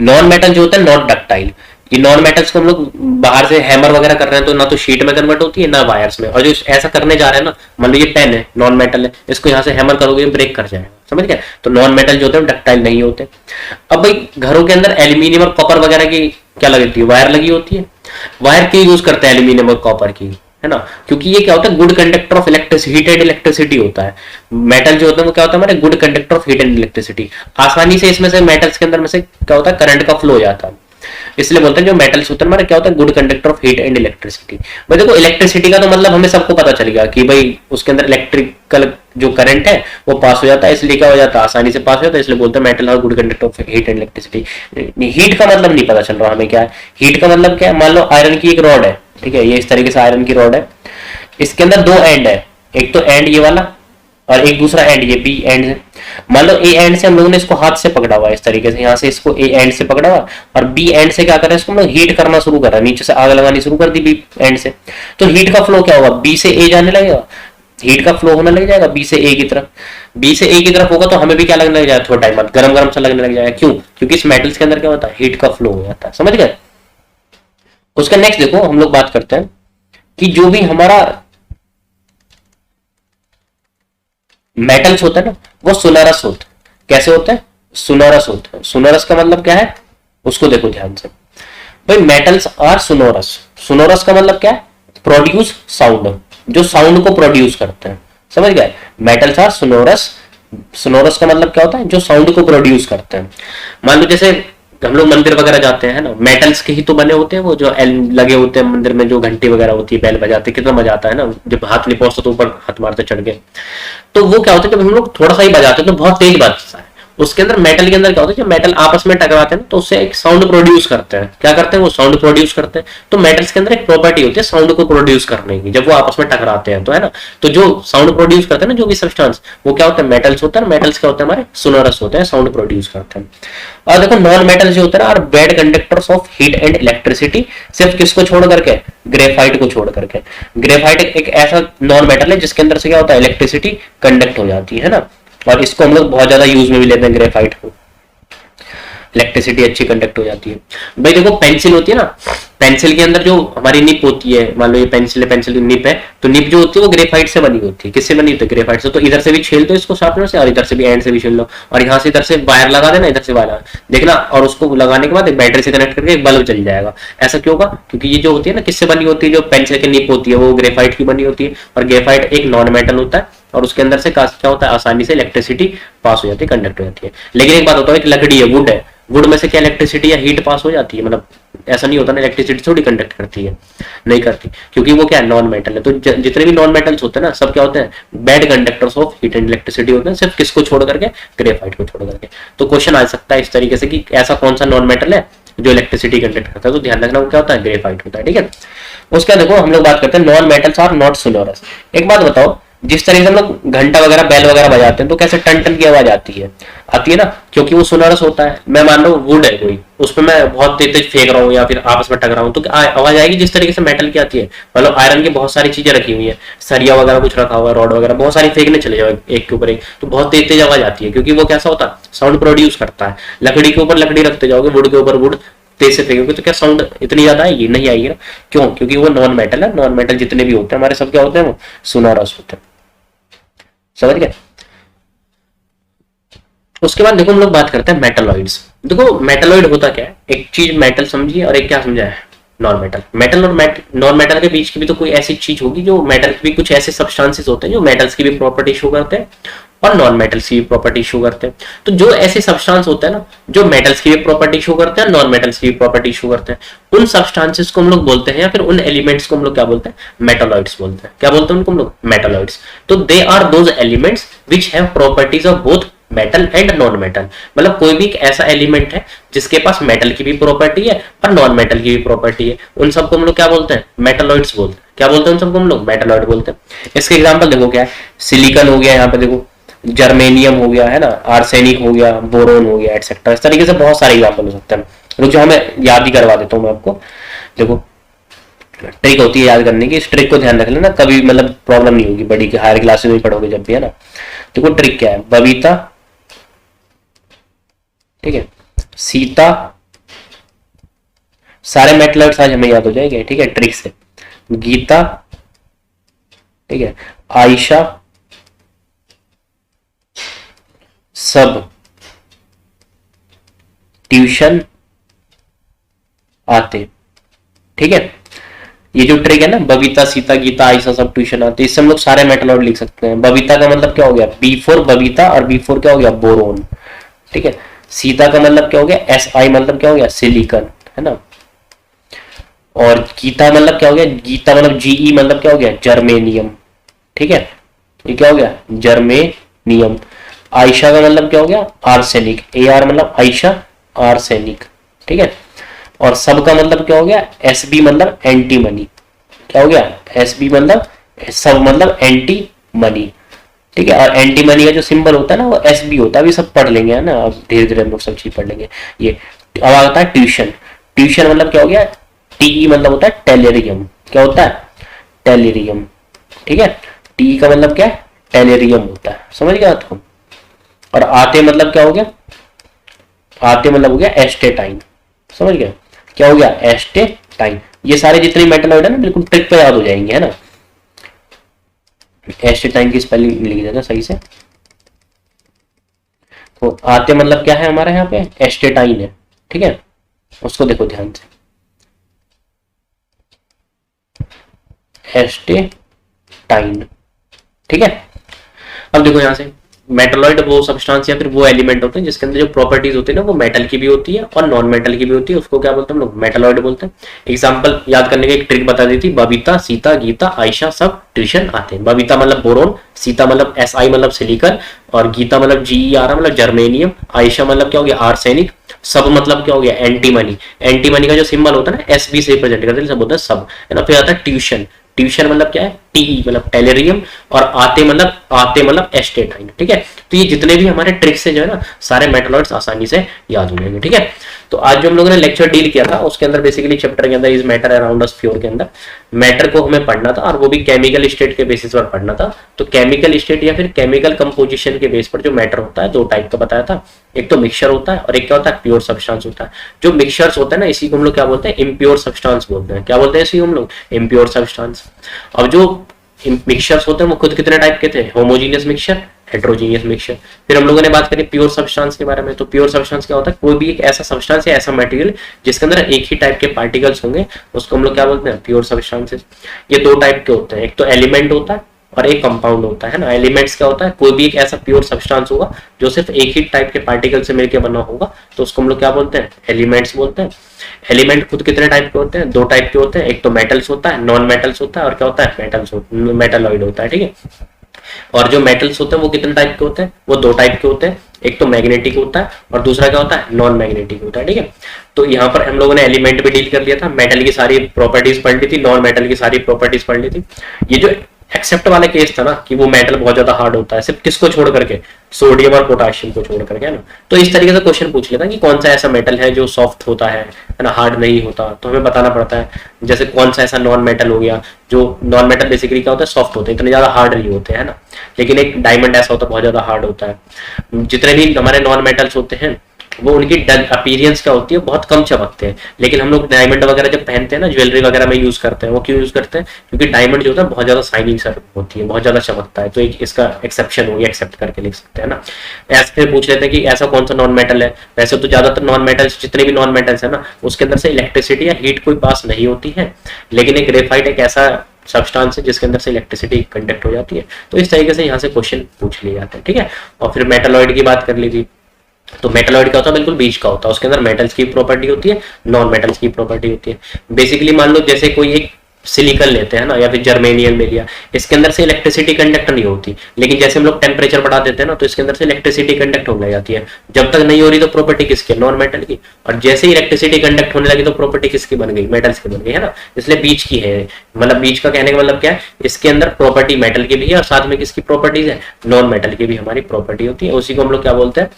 नॉन मेटल जो होता है नॉट डक्टाइल, ये नॉन मेटल्स को हम लोग बाहर से हैमर वगैरह कर रहे हैं तो ना तो शीट में कन्वर्ट होती है ना वायर्स में, और जो ऐसा करने जा रहे हैं ना, मान लो ये पेन है नॉन मेटल है, इसको यहाँ से हैमर करोगे ब्रेक कर जाएगा, समझ गए। तो नॉन मेटल जो होते हैं डक्टाइल नहीं होते। अब भाई घरों के अंदर एल्यूमिनियम और कॉपर वगैरह की क्या लगी होती है? वायर लगी होती है। वायर क्यों यूज करते हैं एल्यूमिनियम और कॉपर की, है ना? क्योंकि ये क्या होता है good conductor of electricity, heat and electricity होता है। मेटल जो होता है वो क्या होता है हमारे good conductor of heat and electricity. आसानी से इसमें से मेटल्स के अंदर में से क्या होता है करंट का फ्लो हो जाता है, इसलिए बोलते हैं जो मेटल्स होते हैं हमारे क्या होता है good conductor of heat and electricity. भाई देखो इलेक्ट्रिसिटी का तो मतलब हमें सबको पता चल गया कि भाई उसके अंदर इलेक्ट्रिकल जो करंट है वो पास हो जाता है, इसलिए क्या हो जाता है आसानी से पास हो जाता है, इसलिए बोलते हैं मेटल और good conductor of heat and electricity. Heat का मतलब नहीं पता चल रहा हमें क्या है। हीट का मतलब क्या है? मान लो आयरन की एक रॉड है, ठीक है, ये इस तरीके से आयरन की रॉड है, इसके अंदर दो एंड है, एक तो एंड ये वाला और एक दूसरा एंड ये बी एंड है। मान लो ए एंड से हम लोगों ने इसको हाथ से पकड़ा हुआ है इस तरीके से, यहाँ से इसको ए एंड से पकड़ा हुआ और बी एंड से क्या कर रहे हैं इसको हम लोग हीट करना शुरू कर रहे हैं, नीचे से आग लगानी शुरू कर दी बी एंड से। तो हीट का फ्लो क्या होगा? बी से ए जाने लगेगा, हीट का फ्लो होने लग जाएगा बी से ए की तरफ। बी से ए की तरफ होगा तो हमें भी क्या लगने लग जाएगा? थोड़ा टाइम बाद गरम गरम सा लगने लग जाएगा। क्यों? क्योंकि इस मेटल्स के अंदर क्या होता है हीट का फ्लो हो जाता है, समझ गए। उसका नेक्स्ट देखो हम लोग बात करते हैं कि जो भी हमारा मेटल्स होता है ना वो सोनरस होते हैं। कैसे होते हैं? सोनरस होते हैं। सोनरस का मतलब क्या है उसको देखो ध्यान से। भाई मेटल्स आर सोनोरस। सोनोरस का मतलब क्या है? प्रोड्यूस साउंड, जो साउंड को प्रोड्यूस करते हैं, समझ गए। Metals are sonorous. सोनोरस का मतलब क्या होता है? जो साउंड को प्रोड्यूस करते हैं। मान लो जैसे हम लोग मंदिर वगैरह जाते हैं ना, मेटल्स के ही तो बने होते हैं, वो जो लगे होते हैं मंदिर में, जो घंटी वगैरह होती है, बैल बजाते हैं, कितना मजा आता है ना, जब हाथ नहीं पहुंचता तो ऊपर हाथ मारते चढ़ के। तो वो क्या होता है जब हम लोग थोड़ा सा ही बजाते हैं तो बहुत तेज बजता है, उसके अंदर मेटल के अंदर क्या होता है जब मेटल आपस में टकराते हैं तो उससे एक साउंड प्रोड्यूस करते हैं। क्या करते हैं? वो साउंड प्रोड्यूस करते हैं। तो मेटल्स के अंदर एक प्रॉपर्टी होती है साउंड को प्रोड्यूस करने की, जब वो आपस में टकराते हैं तो, है ना। तो जो साउंड प्रोड्यूस करते हैं ना, जो भी सब्सटेंस, वो क्या होता है? मेटल्स होता है। मेटल्स क्या होते हैं? हमारे सोनोरस होते हैं, साउंड प्रोड्यूस करते हैं। और देखो नॉन मेटल जो होते हैं are bad conductors of heat and electricity. सिर्फ किसको छोड़ करके? ग्रेफाइट को छोड़ करके। ग्रेफाइट एक ऐसा नॉन मेटल है जिसके अंदर से क्या होता है? इलेक्ट्रिसिटी कंडक्ट हो जाती है ना, और इसको हम लोग बहुत ज्यादा यूज में भी लेते हैं ग्रेफाइट को, इलेक्ट्रिसिटी अच्छी कंडक्ट हो जाती है। भाई देखो पेंसिल होती है ना, पेंसिल के अंदर जो हमारी निप होती है, मान लो ये पेंसिल है, पेंसिल की निप है, तो निप जो होती है वो ग्रेफाइट से बनी होती है। किससे बनी होती है? ग्रेफाइट से। तो इधर से भी छेल दो इसको शार्पनर से और इधर से भी एंड से भी छेल लो, और यहाँ से इधर से वायर लगा देना, इधर से वायर देखना, और उसको लगाने के बाद एक बैटरी से कनेक्ट करके एक बल्ब चल जाएगा। ऐसा क्यों होगा? क्योंकि ये जो होती है ना किससे बनी होती है? जो पेंसिल की निप होती है वो ग्रेफाइट की बनी होती है, और ग्रेफाइट एक नॉन मेटल होता है, और उसके अंदर से क्या होता है? आसानी से इलेक्ट्रिसिटी पास हो जाती है, कंडक्ट हो जाती है। लेकिन एक बात होता है, एक लकड़ी है, वुड है, वुड में से क्या इलेक्ट्रिसिटी या हीट पास हो जाती है? मतलब ऐसा नहीं होता ना, इलेक्ट्रिसिटी थोड़ी कंडक्ट करती है, नहीं करती, क्योंकि वो क्या है? नॉन मेटल है। तो जितने भी नॉन मेटल्स होते हैं ना सब क्या होते हैं? Bad conductors of heat and electricity होते हैं, सिर्फ किसको छोड़ करके? ग्रेफाइट को छोड़ करके। तो क्वेश्चन आ सकता है इस तरीके से कि ऐसा कौन सा नॉन मेटल है जो इलेक्ट्रिसिटी कंडक्ट करता है, तो ध्यान रखना वो क्या होता है? ग्रेफाइट होता है, ठीक है। उसका देखो हम लोग बात करते हैं non metals are not sonorous. एक बात बताओ, जिस तरीके से हम लोग घंटा वगैरह बैल वगैरह बजाते हैं तो कैसे टन टन की आवाज आती है ना, क्योंकि वो सोनरस होता है। मैं मान रहा हूँ वुड है कोई, उसमें मैं बहुत तेज तेज फेंक रहा हूँ या फिर आपस में टकरा हूँ तो आवाज आएगी जिस तरीके से मेटल की आती है। मतलब आयरन की बहुत सारी चीजें रखी हुई है, सरिया वगैरह कुछ रखा हुआ है, रॉड वगैरह बहुत सारी फेंकने चले जाओ एक के ऊपर एक, तो बहुत तेज तेज आवाज आती है, क्योंकि वो कैसा होता है, साउंड प्रोड्यूस करता है। लकड़ी के ऊपर लकड़ी रखते जाओगे, वुड के ऊपर वुड, तेज से फेंकोगे तो क्या साउंड इतनी ज्यादा आएगी? नहीं आएगी ना। क्यों? क्योंकि वो नॉन मेटल है। नॉन मेटल जितने भी होते हैं हमारे सब क्या होते हैं, वो सोनोरस होते हैं। समझ गए? उसके बाद देखो हम लोग बात करते हैं मेटलॉइड्स। देखो मेटलॉइड होता क्या है, एक चीज मेटल समझिए और एक क्या समझा है, नॉन मेटल। मेटल और नॉन मेटल के बीच की भी तो कोई ऐसी चीज होगी, जो मेटल की भी कुछ ऐसे सब्सटेंसेस होते हैं जो मेटल्स की भी प्रॉपर्टी शो करते हैं और नॉन मेटल्स की भी प्रॉपर्टी शो करते हैं। तो जो ऐसे सब्सटेंस होते हैं ना, जो मेटल्स की भी प्रॉपर्टी शो करते हैं, नॉन मेटल्स की भी प्रॉपर्टी शो करते हैं, उन सब्सटेंसेस को हम लोग बोलते हैं, या फिर उन एलिमेंट्स को हम लोग क्या बोलते हैं, मेटलॉइड्स बोलते हैं। क्या बोलते हैं उनको हम लोग? मेटलॉइड्स। तो they are those elements which have properties of both metal and non metal. मतलब कोई भी एक ऐसा एलिमेंट है जिसके पास मेटल की भी प्रॉपर्टी है और नॉन मेटल की भी प्रॉपर्टी है, उन सबको हम लोग क्या बोलते हैं? मेटलॉइड्स बोलते हैं। क्या बोलते हैं उन सबको हम लोग? मेटलॉइड बोलते हैं। इसके एग्जांपल देखो क्या है, सिलिकॉन हो गया, यहाँ पे देखो जर्मेनियम हो गया है ना, आर्सेनिक हो गया, बोरोन हो गया, एटसेट्रा। इस तरीके से बहुत सारे एग्जाम्पल हो सकते हैं। रुक जाओ, मैं याद ही करवा देता हूँ मैं आपको। देखो ट्रिक होती है याद करने की, इस ट्रिक को ध्यान रख लेना, कभी मतलब प्रॉब्लम नहीं होगी, बड़ी हायर क्लासेस में पढ़ोगे जब भी, है ना। देखो ट्रिक क्या है, बबीता, ठीक है, सीता, सारे मेटलॉइड्स आज हमें याद हो जाएंगे, ठीक है, ट्रिक से। गीता, ठीक है, आयशा, सब, ट्यूशन आते, ठीक है। ये जो ट्रिक है ना, बबीता, सीता, गीता, आयशा, सब ट्यूशन आते, इससे हम लोग सारे मेटलॉइड लिख सकते हैं। बबीता का मतलब क्या हो गया, B4 बबीता, और B4 क्या हो गया, बोरोन, ठीक है। सीता का मतलब क्या हो गया, SI मतलब क्या हो गया, सिलिकॉन, है ना। और गीता मतलब क्या हो गया, गीता मतलब GE मतलब क्या हो गया, जर्मेनियम, ठीक है। ये क्या हो गया, जर्मेनियम। आयशा का मतलब क्या हो गया, आर्सेनिक, AR मतलब आयशा, आर्सेनिक, ठीक है। और सब का मतलब क्या हो गया, SB मतलब एंटी मनी। क्या हो गया, SB मतलब सब मतलब एंटी मनी, ठीक है। और एंटी मनी का जो सिंबल होता है ना, वो SB होता है। अभी सब पढ़ लेंगे, है ना, अब धीरे धीरे हम लोग सब चीज पढ़ लेंगे। ये अब आता है ट्यूशन। ट्यूशन मतलब क्या हो गया, TE मतलब होता है टेलेरियम। क्या होता है, टेलेरियम, ठीक है। TE का मतलब क्या है, टेलेरियम होता है। समझ गया आपको। और आते मतलब क्या हो गया, आते मतलब हो गया एस्टेटाइन। समझ गया, क्या हो गया, एस्टेटाइन। ये सारे जितने मेटलॉइड है ना, बिल्कुल ट्रिक पे याद हो जाएंगे, है ना। एस्टेटाइन की स्पेलिंग लिख देना सही से। तो आते मतलब क्या है हमारे यहाँ पे, एस्टेटाइन है, ठीक है। उसको देखो ध्यान से, एस्टेटाइन, ठीक है। अब देखो यहां से, मेटलॉइड वो सब्सटेंस या फिर वो एलिमेंट होते हैं जिसके अंदर जो प्रॉपर्टीज होती है ना, वो मेटल की भी होती है और नॉन मेटल की भी होती है। उसको क्या बोलते हैं हम लोग, मेटलॉइड बोलते हैं। एग्जांपल याद करने की एक ट्रिक बता दी थी, बबीता, सीता, गीता, आयशा सब ट्यूशन आते हैं। बबीता मतलब बोरोन, सीता मतलब SI मतलब सिलिकॉन, और गीता मतलब GER मतलब जर्मेनियम, आयशा मतलब क्या हो गया, आर्सेनिक, सब मतलब क्या हो गया, एंटीमनी। एंटीमनी का जो सिंबल होता है ना, SB से रिप्रेजेंट करते हैं, सब होता है सब, है ना। फिर आता है ट्यूशन। ट्यूशन मतलब क्या है, TE मतलब टेलेरियम, और आते मतलब एस्टेटाइन, ठीक है। तो ये जितने भी हमारे ट्रिक्स है जो है ना, सारे मेटलॉइड्स आसानी से याद हो जाएंगे, ठीक है। तो आज जो हम लोगों ने लेक्चर डील किया था, उसके अंदर बेसिकली चैप्टर के अंदर is matter around us pure के अंदर मैटर को हमें पढ़ना था, और वो भी केमिकल स्टेट के बेसिस पर पढ़ना था। तो केमिकल स्टेट या फिर केमिकल कंपोजिशन के बेस पर जो मैटर होता है, दो टाइप का बताया था। एक तो मिक्सचर होता है और एक क्या होता है, प्योर सब्सटेंस होता है। जो मिक्सचर्स होता है ना, इसी को हम लोग क्या बोलते हैं, इम्प्योर सब्सटेंस बोलते हैं। क्या बोलते हैं इसी को हम लोग, इम्प्योर सब्सटेंस। अब जो मिक्सचर्स होते हैं वो खुद कितने टाइप के थे, होमोजीनियस मिक्सचर, हेट्रोजीनियस मिक्सचर। फिर हम लोगों ने बात करी प्योर सब्सटेंस के बारे में। तो प्योर सब्सटेंस क्या होता है, कोई भी एक ऐसा सब्सटेंस या ऐसा मटेरियल जिसके अंदर एक ही टाइप के पार्टिकल्स होंगे, उसको हम लोग क्या बोलते हैं, प्योर सब्सटेंसेस। ये दो टाइप के होते हैं, एक तो एलिमेंट होता है और एक कंपाउंड होता है ना। एलिमेंट्स क्या होता है, कोई भी एक ऐसा प्योर सब्सटेंस होगा जो सिर्फ एक ही टाइप के पार्टिकल से मिलकर बना होगा, तो उसको हम लोग क्या बोलते हैं, एलिमेंट्स बोलते हैं। एलिमेंट खुद कितने टाइप के होते हैं, दो टाइप के होते हैं। एक तो मेटल्स होता है, नॉन मेटल्स होता है, और क्या होता है, मेटलॉइड होता है, ठीक है। और जो मेटल्स होते हैं वो कितने टाइप के होते हैं, वो दो टाइप के होते हैं। एक तो मैग्नेटिक होता है और दूसरा क्या होता है, नॉन मैग्नेटिक होता है, ठीक है। तो यहाँ पर हम लोगों ने एलिमेंट भी डील कर लिया था, मेटल की सारी प्रॉपर्टीज पढ़ ली थी, नॉन मेटल की सारी प्रॉपर्टीज पढ़ ली थी। ये जो एक्सेप्ट वाले केस था ना कि वो मेटल बहुत ज्यादा हार्ड होता है, सिर्फ किसको छोड़ करके, सोडियम और पोटाशियम को छोड़ करके, है ना। तो इस तरीके से क्वेश्चन पूछ लेता है कि कौन सा ऐसा मेटल है जो सॉफ्ट होता है ना, हार्ड नहीं होता, तो हमें बताना पड़ता है। जैसे कौन सा ऐसा नॉन मेटल हो गया, जो नॉन मेटल बेसिकली क्या होता है, सॉफ्ट होते हैं, इतने ज्यादा हार्ड नहीं होते, है ना। लेकिन एक डायमंड ऐसा होता है बहुत ज्यादा हार्ड होता है। जितने भी हमारे नॉन मेटल्स होते हैं वो उनकी अपीयरेंस क्या होती है, बहुत कम चमकते हैं। लेकिन हम लोग डायमंड वगैरह जब पहनते हैं ना, ज्वेलरी वगैरह में यूज करते हैं, वो क्यों यूज करते हैं, क्योंकि डायमंड जो होता है बहुत ज्यादा शाइनिंग सर होती है, बहुत ज्यादा चमकता है। तो एक इसका एक्सेप्शन हो गया, एक्सेप्ट करके लिख सकते हैं ना। ऐसे फिर पूछ लेते हैं कि ऐसा कौन सा नॉन मेटल है। वैसे तो ज्यादातर नॉन मेटल्स, जितने भी नॉन मेटल्स है ना, उसके अंदर से इलेक्ट्रिसिटी या हीट कोई पास नहीं होती है। लेकिन एक ग्रेफाइट एक ऐसा सब्सटेंस है जिसके अंदर से इलेक्ट्रिसिटी कंडक्ट हो जाती है। तो इस तरीके से यहाँ से क्वेश्चन पूछ लिए जाते हैं, ठीक है। और फिर मेटलॉइड की बात कर लीजिए। तो मेटलॉइड क्या होता है, बिल्कुल बीच का होता है, उसके अंदर मेटल्स की प्रॉपर्टी होती है, नॉन मेटल्स की प्रॉपर्टी होती है। बेसिकली मान लो जैसे कोई एक सिलिकन लेते हैं ना, या फिर जर्मेनियम ले लिया, इसके अंदर से इलेक्ट्रिसिटी कंडक्ट नहीं होती। लेकिन जैसे हम लोग टेम्परेचर बढ़ा देते हैं ना, तो इसके अंदर से इलेक्ट्रिसिटी कंडक्ट होने लग जाती है। जब तक नहीं हो रही तो प्रॉपर्टी किसकी, नॉन मेटल की। और जैसे ही इलेक्ट्रिसिटी कंडक्ट होने लगी तो प्रॉपर्टी किसकी बन गई, मेटल्स की बन गई, है ना। इसलिए बीच की है, मतलब बीच का कहने का मतलब क्या है, इसके अंदर प्रॉपर्टी मेटल की भी है और साथ में किसकी प्रॉपर्टीज है, नॉन मेटल की भी हमारी प्रॉपर्टी होती है। उसी को हम लोग क्या बोलते हैं,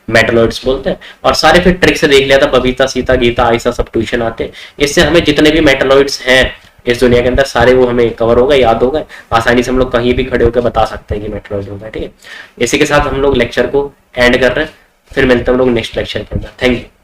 मेटलॉइड्स बोलते हैं। और सारे फिर ट्रिक से देख लिया था, बबीता, सीता, गीता, आयशा सब ट्यूशन आते हैं। इससे हमें जितने भी मेटलॉइड्स हैं इस दुनिया के अंदर सारे वो हमें कवर हो गए, याद हो गए, आसानी से हम लोग कहीं भी खड़े होकर बता सकते हैं कि मेटलॉइड होगा, ठीक है। इसी के साथ हम लोग लेक्चर को एंड कर रहे हैं, फिर मिलते हैं हम लोग नेक्स्ट लेक्चर के अंदर। Thank you.